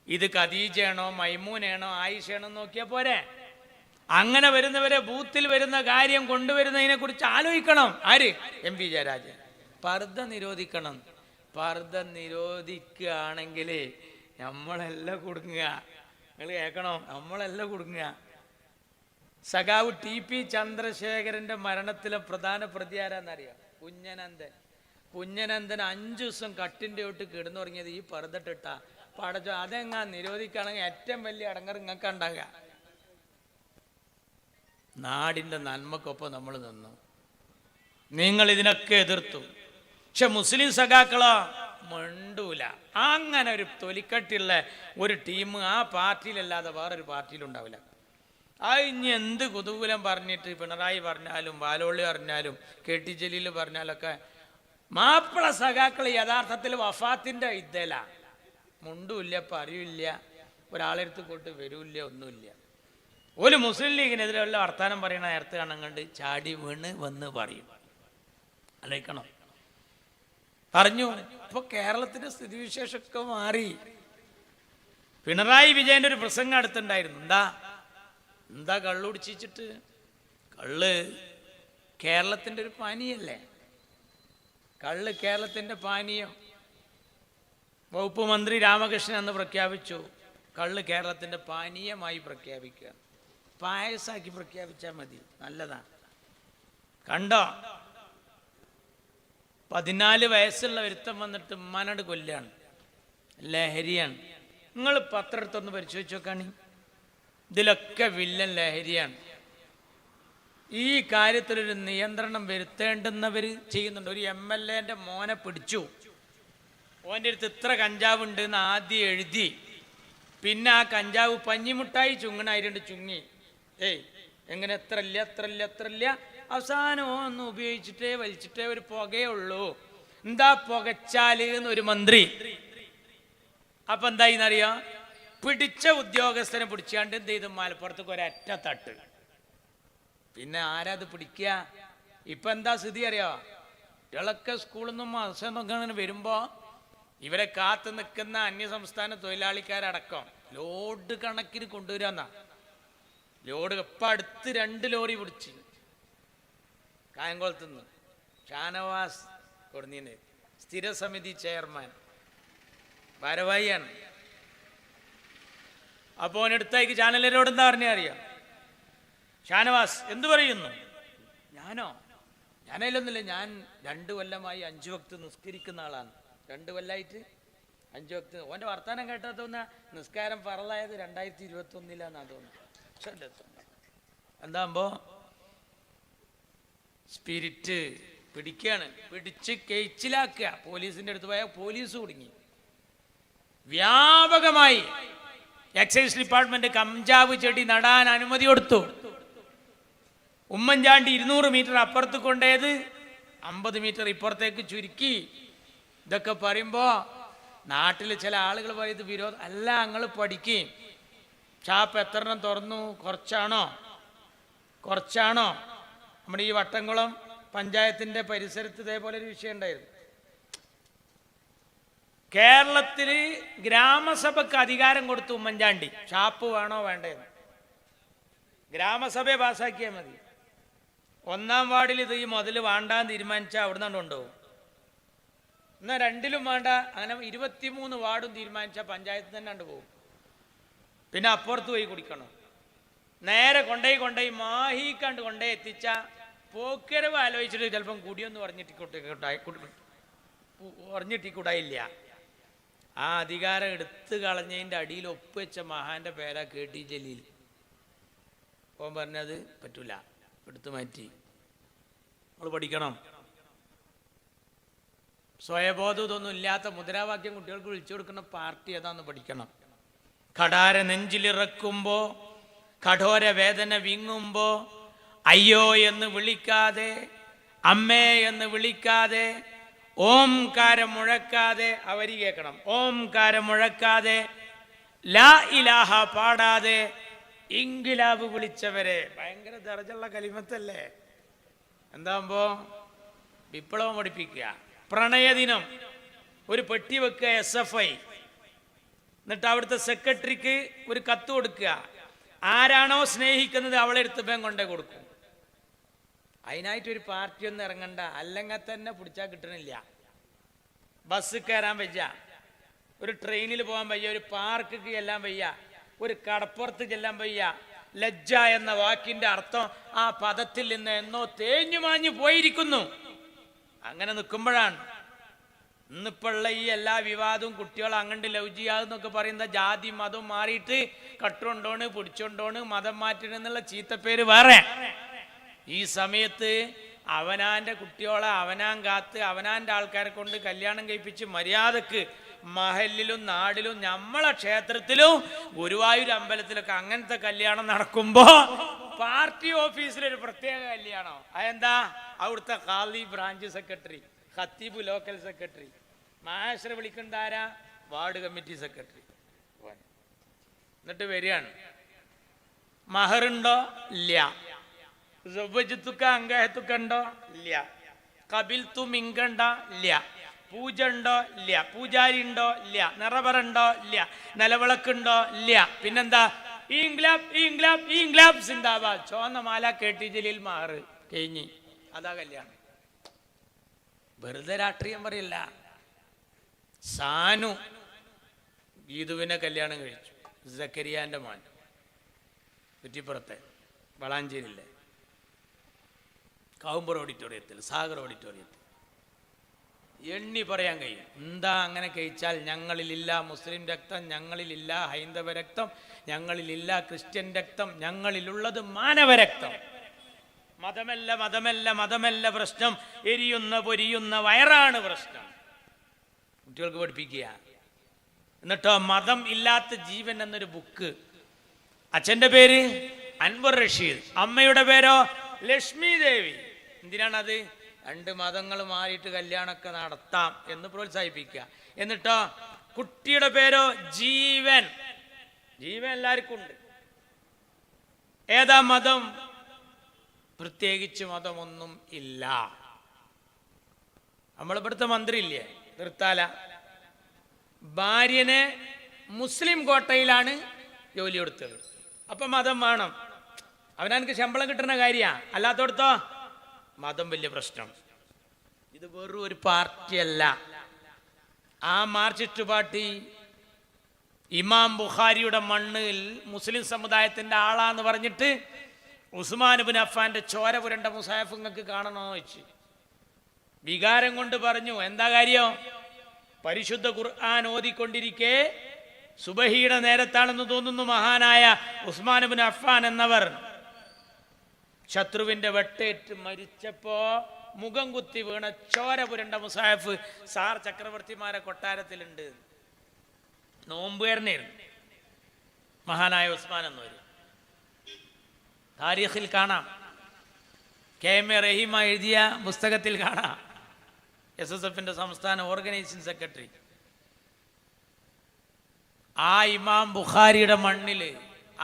ഇത് ഖദീജയാണോ മൈമൂനാണോ ആയിഷയാണോ നോക്കിയാ പോരെ. അങ്ങനെ വരുന്നവരെ ബൂത്തിൽ വരുന്ന കാര്യം കൊണ്ടുവരുന്നതിനെ കുറിച്ച് ആലോചിക്കണം. ആര്? MP ജയരാജൻ. പർദ്ദ നിരോധിക്കണം. പർദ്ദ നിരോധിക്കുകയാണെങ്കിൽ നമ്മളെല്ലാം കുടുങ്ങുക. നിങ്ങൾ കേൾക്കണം, നമ്മളെല്ലാം കുടുങ്ങുക. സഖാവ് TP ചന്ദ്രശേഖരന്റെ മരണത്തിലെ പ്രധാന പ്രതി ആരാന്നറിയാം? കുഞ്ഞനന്ദൻ 5 ദിവസം കട്ടിൻ്റെ തൊട്ട് കിടന്നുറങ്ങിയത് ഈ പർദ്ദട്ടിട്ട. പടച്ചോ, അതെങ്ങാ നിരോധിക്കുകയാണെങ്കിൽ ഏറ്റവും വലിയ അടങ്ങർ ഇങ്ങക്ക് ഉണ്ടാകുക. നാടിൻ്റെ നന്മക്കൊപ്പം നമ്മൾ നിന്നു, നിങ്ങൾ ഇതിനൊക്കെ എതിർത്തു. പക്ഷെ മുസ്ലിം സഖാക്കളോ മണ്ടൂല. അങ്ങനെ ഒരു തൊലിക്കട്ടിയുള്ള ഒരു ടീം ആ പാർട്ടിയിലല്ലാതെ വേറൊരു പാർട്ടിയിലുണ്ടാവില്ല. ഇനി എന്ത് കുതൂഹലം പറഞ്ഞിട്ട് പിണറായി പറഞ്ഞാലും ബാലോളി പറഞ്ഞാലും KT ജലീൽ പറഞ്ഞാലൊക്കെ മാപ്പിള സഖാക്കൾ യഥാർത്ഥത്തിൽ വഫാത്തിൻ്റെ ഇതല്ല. മുണ്ടുമില്ല, പറയൂല്ല, ഒരാളെടുത്ത് കൊണ്ട് വരൂല്ല, ഒന്നുമില്ല. ഒരു മുസ്ലിം ലീഗിനെതിരെയുള്ള വർത്താനം പറയണ നേരത്തെ കാണാൻ കണ്ട് ചാടി വീണ് വന്ന് പറയും. ആലോചിക്കണം. പറഞ്ഞു. ഇപ്പൊ കേരളത്തിന്റെ സ്ഥിതിവിശേഷമൊക്കെ മാറി. പിണറായി വിജയന്റെ ഒരു പ്രസംഗം അടുത്തുണ്ടായിരുന്നു. എന്താ കള്ളു കുടിച്ചിട്ട്? കള്ള് കേരളത്തിന്റെ ഒരു പാനീയല്ലേ? കള്ള് കേരളത്തിന്റെ പാനീയം. വകുപ്പ് മന്ത്രി രാമകൃഷ്ണൻ അന്ന് പ്രഖ്യാപിച്ചു, കള്ള് കേരളത്തിന്റെ പാനീയമായി പ്രഖ്യാപിക്കുക. പായസാക്കി പ്രഖ്യാപിച്ചാൽ മതി, നല്ലതാണ്. കണ്ടോ, 14 വയസ്സുള്ള ഒരുത്തം വന്നിട്ട് ഉമ്മാനോട് കൊല്ലാണ്, ലഹരിയാണ്. നിങ്ങൾ പത്രത്തൊന്ന് പരിശോധിച്ച് നോക്കാണ്, ഇതിലൊക്കെ വില്ലൻ ലഹരിയാണ്. ഈ കാര്യത്തിലൊരു നിയന്ത്രണം വരുത്തേണ്ടുന്നവർ ചെയ്യുന്നുണ്ട്. ഒരു MLA മോനെ പിടിച്ചു, ഓൻ്റെ അടുത്ത് ഇത്ര കഞ്ചാവ് ഉണ്ട് എന്ന് ആദ്യം എഴുതി, പിന്നെ ആ കഞ്ചാവ് പഞ്ഞിമുട്ടായി ചുങ്ങണായിട്ടുണ്ട്, ചുങ്ങി എങ്ങനെ എത്ര ഇല്ല അവസാനം ഒന്ന് ഉപയോഗിച്ചിട്ടേ വലിച്ചിട്ടേ ഒരു പുകയേ ഉള്ളൂ. എന്താ പുകച്ചാല് എന്നൊരു മന്ത്രി. അപ്പൊ എന്തായിന്നറിയാം, പിടിച്ച ഉദ്യോഗസ്ഥനെ പിടിച്ചാണ്ട് എന്ത് ചെയ്തു, മലപ്പുറത്തേക്ക് ഒരറ്റ തട്ട്. പിന്നെ ആരാ അത് പിടിക്കുക? ഇപ്പൊ എന്താ സ്ഥിതി അറിയോ? കുട്ടികളൊക്കെ സ്കൂളിൽ നിന്നും മദ്രസന്നൊക്കെ അങ്ങനെ വരുമ്പോ ഇവരെ കാത്തു നിൽക്കുന്ന അന്യസംസ്ഥാന തൊഴിലാളിക്കാരടക്കം ലോഡ് കണക്കിന് കൊണ്ടുവരാന്നാ. ലോഡ് ഇപ്പം അടുത്ത് 2 ലോറി പിടിച്ച് കായംകുളത്തുനിന്ന്. ഷാനവാസ് കൊടുന്നീന് സ്ഥിരസമിതി ചെയർമാൻ ഭാരവാഹിയാണ്. അപ്പോൾ അവനെടുത്തേക്ക് ചാനലരോട് എന്താ പറഞ്ഞാൽ അറിയാം? ഷാനവാസ് എന്തു പറയുന്നു? ഞാനതിലൊന്നുമില്ല, ഞാൻ 2 കൊല്ലമായി 5 വക്ത് നിസ്കരിക്കുന്ന ആളാണ്. 2 കൊല്ലമായിട്ട് 5 വക്ത്. ഓൻ്റെ വർത്തമാനം കേട്ടാൽ തോന്നുക നിസ്കാരം ഫറലായത് 2021 തോന്നുന്നു. എന്താകുമ്പോ സ്പിരിറ്റ് പിടിക്കുകയാണ്, പിടിച്ച് കേച്ചിലാക്കുക. പോലീസിന്റെ അടുത്ത് പോയാൽ പോലീസ് കുടുങ്ങി. വ്യാപകമായി എക്സൈസ് ഡിപ്പാർട്ട്മെന്റ് കഞ്ചാവ് ചെടി നടാൻ അനുമതി കൊടുത്തു. ഉമ്മൻചാണ്ടി 200 മീറ്റർ അപ്പുറത്ത് കൊണ്ടേത് 50 മീറ്റർ ഇപ്പുറത്തേക്ക് ചുരുക്കി. ഇതൊക്കെ പറയുമ്പോ നാട്ടിൽ ചില ആളുകൾ പറയുന്നത് വിരോധം അല്ല, നിങ്ങൾ പഠിക്കും. ഷാപ്പ് എത്രണ്ണം തുറന്നു? കുറച്ചാണോ? നമ്മുടെ ഈ വട്ടംകുളം പഞ്ചായത്തിന്റെ പരിസരത്ത് ഇതേപോലെ ഒരു വിഷയം ഉണ്ടായിരുന്നു. കേരളത്തിൽ ഗ്രാമസഭക്ക് അധികാരം കൊടുത്തു ഉമ്മൻചാണ്ടി, ഷാപ്പ് വേണോ വേണ്ടേന്ന്. ഗ്രാമസഭയെ പാസ്സാക്കിയാൽ മതി. 1-ാം വാർഡിൽ ഇത് ഈ മുതൽ വേണ്ടാന്ന് തീരുമാനിച്ചാൽ അവിടെ നിന്നാണ് കൊണ്ടുപോകും. എന്നാൽ 2ലും വേണ്ട, അങ്ങനെ 23 വാർഡും തീരുമാനിച്ചാൽ പഞ്ചായത്ത് തന്നെ കണ്ടുപോകും. പിന്നെ അപ്പുറത്ത് പോയി കുടിക്കണം. നേരെ കൊണ്ടുപോയി മാഹിക്കണ്ട് കൊണ്ടുപോയി എത്തിച്ച പോക്കരവ് ആലോചിച്ചിട്ട് ചിലപ്പം കുടിയൊന്നും പറഞ്ഞിട്ടിക്കൂടായില്ല. ആ അധികാരം എടുത്തു കളഞ്ഞതിൻ്റെ അടിയിൽ ഒപ്പുവെച്ച മഹാന്റെ പേരാ KT ജലീൽ. ഓൻ പറഞ്ഞത് പറ്റൂല, എടുത്തു മാറ്റി. നമ്മൾ പഠിക്കണം. സ്വയബോധം ഇതൊന്നും ഇല്ലാത്ത മുദ്രാവാക്യം കുട്ടികൾക്ക് വിളിച്ചു കൊടുക്കുന്ന പാർട്ടി ഏതാന്ന് പഠിക്കണം. കടാര നെഞ്ചിലിറക്കുമ്പോ, കഠോര വേദന വിങ്ങുമ്പോ അയ്യോ എന്ന് വിളിക്കാതെ, അമ്മേ എന്ന് വിളിക്കാതെ, ഓംകാരം മുഴക്കാതെ, അവരി കേൾക്കണം, ഓംകാരം മുഴക്കാതെ, ലാ ഇലാഹ പാടാതെ ഇൻഖിലാബ് വിളിച്ചവരെ, ഭയങ്കര ദർജയുള്ള കലിമത്തല്ലേ. എന്താകുമ്പോ വിപ്ലവം പഠിപ്പിക്കുക. പ്രണയദിനം ഒരു പെട്ടി വെക്കുക, SFI, എന്നിട്ട് അവിടുത്തെ സെക്രട്ടറിക്ക് ഒരു കത്ത് കൊടുക്കുക. ആരാണോ സ്നേഹിക്കുന്നത് അവളെ എടുത്ത് ബേം കൊണ്ടേ കൊടുക്കും. അതിനായിട്ടൊരു പാർട്ടി ഒന്നും ഇറങ്ങണ്ട, അല്ലെങ്കിൽ തന്നെ പിടിച്ചാൽ കിട്ടണില്ല. ബസ് കയറാൻ വയ്യ, ഒരു ട്രെയിനിൽ പോകാൻ വയ്യ, ഒരു പാർക്കിൽ ചെല്ലാൻ വയ്യ, ഒരു കടപ്പുറത്ത് ചെല്ലാൻ വയ്യ. ലജ്ജ എന്ന വാക്കിന്റെ അർത്ഥം ആ പദത്തിൽ നിന്ന് എന്നോ തേഞ്ഞു മാഞ്ഞു പോയിരിക്കുന്നു. അങ്ങനെ നിൽക്കുമ്പോഴാണ് ഇന്നിപ്പോഴുള്ള ഈ എല്ലാ വിവാദവും കുട്ടികൾ അങ്ങണ്ട് ലൗജിയാന്നൊക്കെ പറയുന്ന ജാതി മതം മാറിയിട്ട് കട്ടുകൊണ്ടോണ്, പിടിച്ചോണ്ടോണ്, മതം മാറ്റണെന്നുള്ള ചീത്തപ്പേര് വേറെ. ഈ സമയത്ത് അവനാന്റെ കുട്ടികളെ അവനാൻ കാത്ത് അവനാന്റെ ആൾക്കാരെ കൊണ്ട് കല്യാണം കഴിപ്പിച്ച് മര്യാദക്ക് മഹലിലും നാടിലും നമ്മളെ ക്ഷേത്രത്തിലും ഗുരുവായൂർ അമ്പലത്തിലൊക്കെ അങ്ങനത്തെ കല്യാണം നടക്കുമ്പോ പാർട്ടി ഓഫീസിലൊരു പ്രത്യേക കല്യാണം. അതെന്താ? അവിടുത്തെ ഖാദി ബ്രാഞ്ച് സെക്രട്ടറി, ഖത്തീബ് ലോക്കൽ സെക്രട്ടറി, മാസ്റ്റർ വിളിക്കേണ്ട ആരാ? Ward committee secretary. എന്നിട്ട് വരികയാണ്. മഹറുണ്ടോ? ഇല്ല. അങ്കഹത്തുക്കുണ്ടോ? ഇല്ല. കബിൽത്തു മിങ്കണ്ട? ഇല്ല. പൂജ ഉണ്ടോ? ഇല്ല. പൂജാരി ഉണ്ടോ? ഇല്ല. നിറവറുണ്ടോ? ഇല്ല. നിലവിളക്കുണ്ടോ? ഇല്ല. പിന്നെന്താ? ഇൻഗ്ലാബ് സിന്ദാബാദ്, ചോന്ന മാല കേട്ടി ജലീൽ മാറ് കഴിഞ്ഞി. അതാ കല്യാണം. വെറുതെ രാഷ്ട്രീയം പറയില്ല. സാനു ഗീതുവിനെ കല്യാണം കഴിച്ചു, സക്കരിയാന്റെ മോൻ, കുറ്റിപ്പുറത്തെ വളാഞ്ചേരിയിലെ കാവുമ്പുറ ഓഡിറ്റോറിയത്തിൽ, സാഗർ ഓഡിറ്റോറിയത്തിൽ. എണ്ണി പറയാൻ കഴിയും. എന്താ അങ്ങനെ കഴിച്ചാൽ? ഞങ്ങളിലില്ല മുസ്ലിം രക്തം, ഞങ്ങളിലില്ല ഹൈന്ദവ രക്തം, ഞങ്ങളിലില്ല ക്രിസ്ത്യൻ രക്തം, ഞങ്ങളിലുള്ളത് മാനവരക്തം. മതമല്ല പ്രശ്നം, എരിയുന്ന പൊരിയുന്ന വയറാണ് പ്രശ്നം. കുട്ടികൾക്ക് പഠിപ്പിക്കുക. എന്നിട്ടോ മതം ഇല്ലാത്ത ജീവൻ എന്നൊരു ബുക്ക്. അച്ഛൻ്റെ പേര് അൻവർ റഷീദ്, അമ്മയുടെ പേരോ ലക്ഷ്മി ദേവി. എന്തിനാണത്? 2 മതങ്ങൾ മാറിയിട്ട് കല്യാണമൊക്കെ നടത്താം എന്ന് പ്രോത്സാഹിപ്പിക്കുക. എന്നിട്ടോ കുട്ടിയുടെ പേരോ ജീവൻ. ജീവൻ എല്ലാവർക്കും ഉണ്ട്. ഏതാ മതം? പ്രത്യേകിച്ച് മതമൊന്നും ഇല്ല. നമ്മളിവിടുത്തെ മന്ത്രി ഇല്ലേ നിർത്താല, ഭാര്യനെ മുസ്ലിം കോട്ടയിലാണ് ജോലി കൊടുത്തത്. അപ്പൊ മതം വേണം. അവനക്ക് ശമ്പളം കിട്ടുന്ന കാര്യമാണ്. അല്ലാത്തടത്തോ മതം വലിയ പ്രശ്നം. ഇത് വെറും ഒരു പാർട്ടിയല്ല. ആ മാർക്സിസ്റ്റ് പാർട്ടി ഇമാം ബുഖാരിയുടെ മണ്ണിൽ മുസ്ലിം സമുദായത്തിന്റെ ആളാന്ന് പറഞ്ഞിട്ട് ഉസ്മാൻ ഇബ്നു അഫ്ഫാന്റെ ചോര പുരണ്ട മുസാഫ് നിങ്ങൾക്ക് കാണണോ വെച്ച് വികാരം കൊണ്ട് പറഞ്ഞു. എന്താ കാര്യം? പരിശുദ്ധ ഖുർആൻ ഓതിക്കൊണ്ടിരിക്കെ സുബഹിയുടെ നേരത്താണെന്ന് തോന്നുന്നു, മഹാനായ ഉസ്മാൻ ഇബ്നു അഫ്ഫാൻ എന്നവർ ശത്രുവിന്റെ വെട്ടേറ്റ് മരിച്ചപ്പോ മുഖം കുത്തി വീണ ചോര പുരണ്ട മുസാഫ് സാർ ചക്രവർത്തിമാരെ കൊട്ടാരത്തിലുണ്ട്. നോമ്പുകാരനായിരുന്നു മഹാനായ ഉസ്മാൻ എന്നവർ. താരീഖിൽ കാണാം, KM റഹീമ എഴുതിയ പുസ്തകത്തിൽ കാണാം. SSFന്റെ സംസ്ഥാന ഓർഗനൈസിംഗ് സെക്രട്ടറി. ആ ഇമാം ബുഖാരിയുടെ മണ്ണിൽ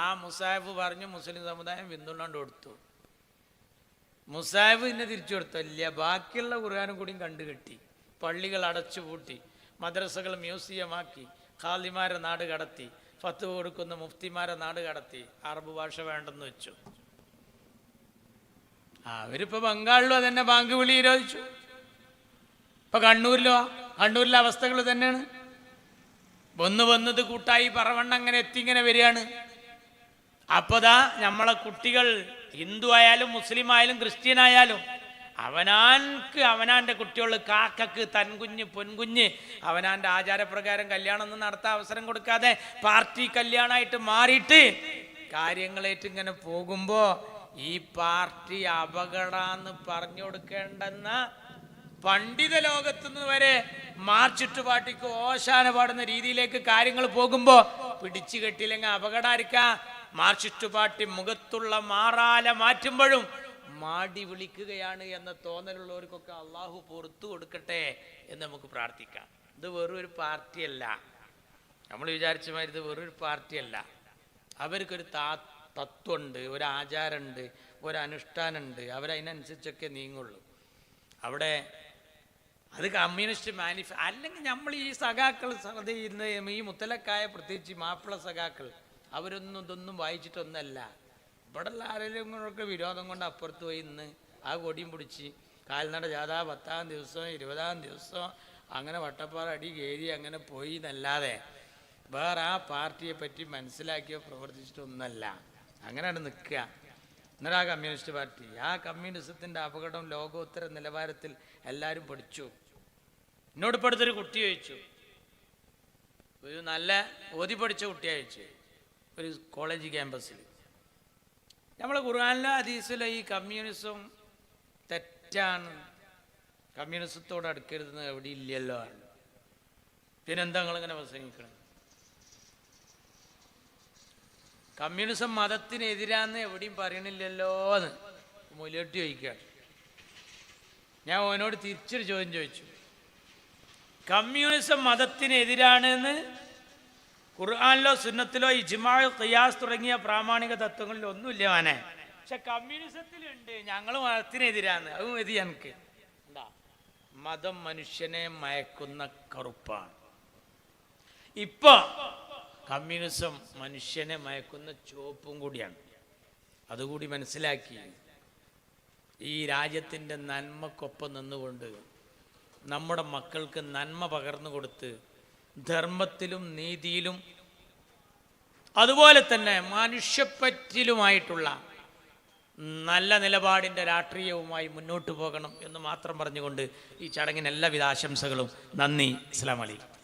ആ മുസാഫ് പറഞ്ഞു മുസ്ലിം സമുദായം പിന്തുണണ്ട് കൊടുത്തു. മുസാഫ് ഇന്നെ തിരിച്ചു കൊടുത്തില്ല. ബാക്കിയുള്ള ഖുർആനും കൂടിയും കണ്ടുകെട്ടി, പള്ളികൾ അടച്ചുപൂട്ടി, മദ്രസകൾ മ്യൂസിയമാക്കി, ഖാദിമാരെ നാട് കടത്തി, ഫത്വ കൊടുക്കുന്ന മുഫ്തിമാരെ നാട് കടത്തി, അറബ് ഭാഷ വേണ്ടെന്ന് വെച്ചു. അവരിപ്പോ ബംഗാളിലും അതന്നെ ബാങ്ക് വിളി നിരോധിച്ചു. ഇപ്പൊ കണ്ണൂരിലെ അവസ്ഥകൾ തന്നെയാണ്. വന്നത് കൂട്ടായി പറവണ്ണ അങ്ങനെ എത്തി ഇങ്ങനെ വരികയാണ്. അപ്പതാ നമ്മളെ കുട്ടികൾ ഹിന്ദു ആയാലും മുസ്ലിം ആയാലും ക്രിസ്ത്യൻ ആയാലും അവനാന്റെ കുട്ടികൾ കാക്കക്ക് തൻകുഞ്ഞ് പൊൻകുഞ്ഞ് അവനാന്റെ ആചാരപ്രകാരം കല്യാണം ഒന്നും നടത്താൻ അവസരം കൊടുക്കാതെ പാർട്ടി കല്യാണമായിട്ട് മാറിയിട്ട് കാര്യങ്ങളായിട്ട് ഇങ്ങനെ പോകുമ്പോൾ ഈ പാർട്ടി അപകടാന്ന് പറഞ്ഞു കൊടുക്കേണ്ടെന്ന പണ്ഡിത ലോകത്തുനിന്ന് വരെ മാർച്ചിട്ട് പാർട്ടിക്ക് ഓശാന പാടുന്ന രീതിയിലേക്ക് കാര്യങ്ങൾ പോകുമ്പോൾ പിടിച്ചു കെട്ടിയില്ലെങ്കിൽ അപകടായിരിക്കാം. മാർച്ചിസ്റ്റ് പാർട്ടി മുഖത്തുള്ള മാറാല മാറ്റുമ്പോഴും മാടി വിളിക്കുകയാണ് എന്ന തോന്നലുള്ളവർക്കൊക്കെ അള്ളാഹു പുറത്തു കൊടുക്കട്ടെ എന്ന് നമുക്ക് പ്രാർത്ഥിക്കാം. ഇത് വെറൊരു പാർട്ടിയല്ല, നമ്മൾ വിചാരിച്ച മാതിരി ഇത് വെറൊരു പാർട്ടിയല്ല. അവർക്കൊരു തത്വമുണ്ട്, ഒരു ആചാരമുണ്ട്, ഒരനുഷ്ഠാനമുണ്ട്. അവരതിനനുസരിച്ചൊക്കെ നീങ്ങുള്ളൂ. അവിടെ അത് കമ്മ്യൂണിസ്റ്റ് അല്ലെങ്കിൽ നമ്മൾ ഈ സഖാക്കൾ ഈ മുത്തലക്കായ പ്രത്യേകിച്ച് മാപ്പിള സഖാക്കൾ അവരൊന്നും ഇതൊന്നും വായിച്ചിട്ടൊന്നല്ല. ഇവിടെ ഉള്ള ആരെങ്കിലും ഒക്കെ വിരോധം കൊണ്ട് അപ്പുറത്ത് പോയി ഇന്ന് ആ കൊടിയും പിടിച്ച് കാൽനട ജാഥ 10-ാം ദിവസം 20-ാം ദിവസം അങ്ങനെ വട്ടപ്പാറ അടി കയറി അങ്ങനെ പോയി എന്നല്ലാതെ വേറെ ആ പാർട്ടിയെ പറ്റി മനസ്സിലാക്കിയോ പ്രവർത്തിച്ചിട്ടൊന്നല്ല. അങ്ങനെയാണ് നിൽക്കുക. എന്നിട്ട് ആ കമ്മ്യൂണിസ്റ്റ് പാർട്ടി, ആ കമ്മ്യൂണിസത്തിൻ്റെ അപകടം ലോകോത്തര നിലവാരത്തിൽ എല്ലാവരും പഠിച്ചു. എന്നോട് പഠിത്തൊരു കുട്ടി ചോദിച്ചു, ഒരു നല്ല ഓതി പഠിച്ച കുട്ടി അയച്ചു ഒരു കോളേജ് ക്യാമ്പസിൽ, നമ്മളെ ഖുർആനിലോ ഹദീസിലോ ഈ കമ്മ്യൂണിസം തെറ്റാണ്, കമ്മ്യൂണിസത്തോട് അടുക്കരുതെന്ന് എവിടെ ഇല്ലല്ലോ, പിന്നെന്താ നിങ്ങളിങ്ങനെ പ്രസംഗിക്കണം? കമ്മ്യൂണിസം മതത്തിനെതിരാന്ന് എവിടെയും പറയണില്ലല്ലോ എന്ന് മൂല്യോട്ടി ചോദിക്കുകയാണ്. ഞാൻ ഓനോട് തിരിച്ചൊരു ചോദ്യം ചോദിച്ചു, കമ്മ്യൂണിസം മതത്തിനെതിരാണ് എന്ന് ഖുർആനിലോ സുന്നത്തിലോ ഇജ്മാ ഖിയാസ് തുടങ്ങിയ പ്രാമാണിക തത്വങ്ങളിലോ ഒന്നുമില്ല മോനെ, പക്ഷെ കമ്മ്യൂണിസത്തിലുണ്ട് ഞങ്ങൾ മതത്തിനെതിരാന്ന്. അത് മതി എനിക്ക്. എന്താ മതം മനുഷ്യനെ മയക്കുന്ന കറുപ്പാണ്. ഇപ്പൊ കമ്മ്യൂണിസം മനുഷ്യനെ മയക്കുന്ന ചുവപ്പും കൂടിയാണ്. അതുകൂടി മനസ്സിലാക്കി ഈ രാജ്യത്തിൻ്റെ നന്മക്കൊപ്പം നിന്നുകൊണ്ട് നമ്മുടെ മക്കൾക്ക് നന്മ പകർന്നു കൊടുത്ത് ധർമ്മത്തിലും നീതിയിലും അതുപോലെ തന്നെ മനുഷ്യപ്പറ്റിലുമായിട്ടുള്ള നല്ല നിലപാടിൻ്റെ രാഷ്ട്രീയവുമായി മുന്നോട്ട് പോകണം എന്ന് മാത്രം പറഞ്ഞുകൊണ്ട് ഈ ചടങ്ങിന് എല്ലാവിധ ആശംസകളും. നന്ദി. അസ്സലാമു അലൈക്കും.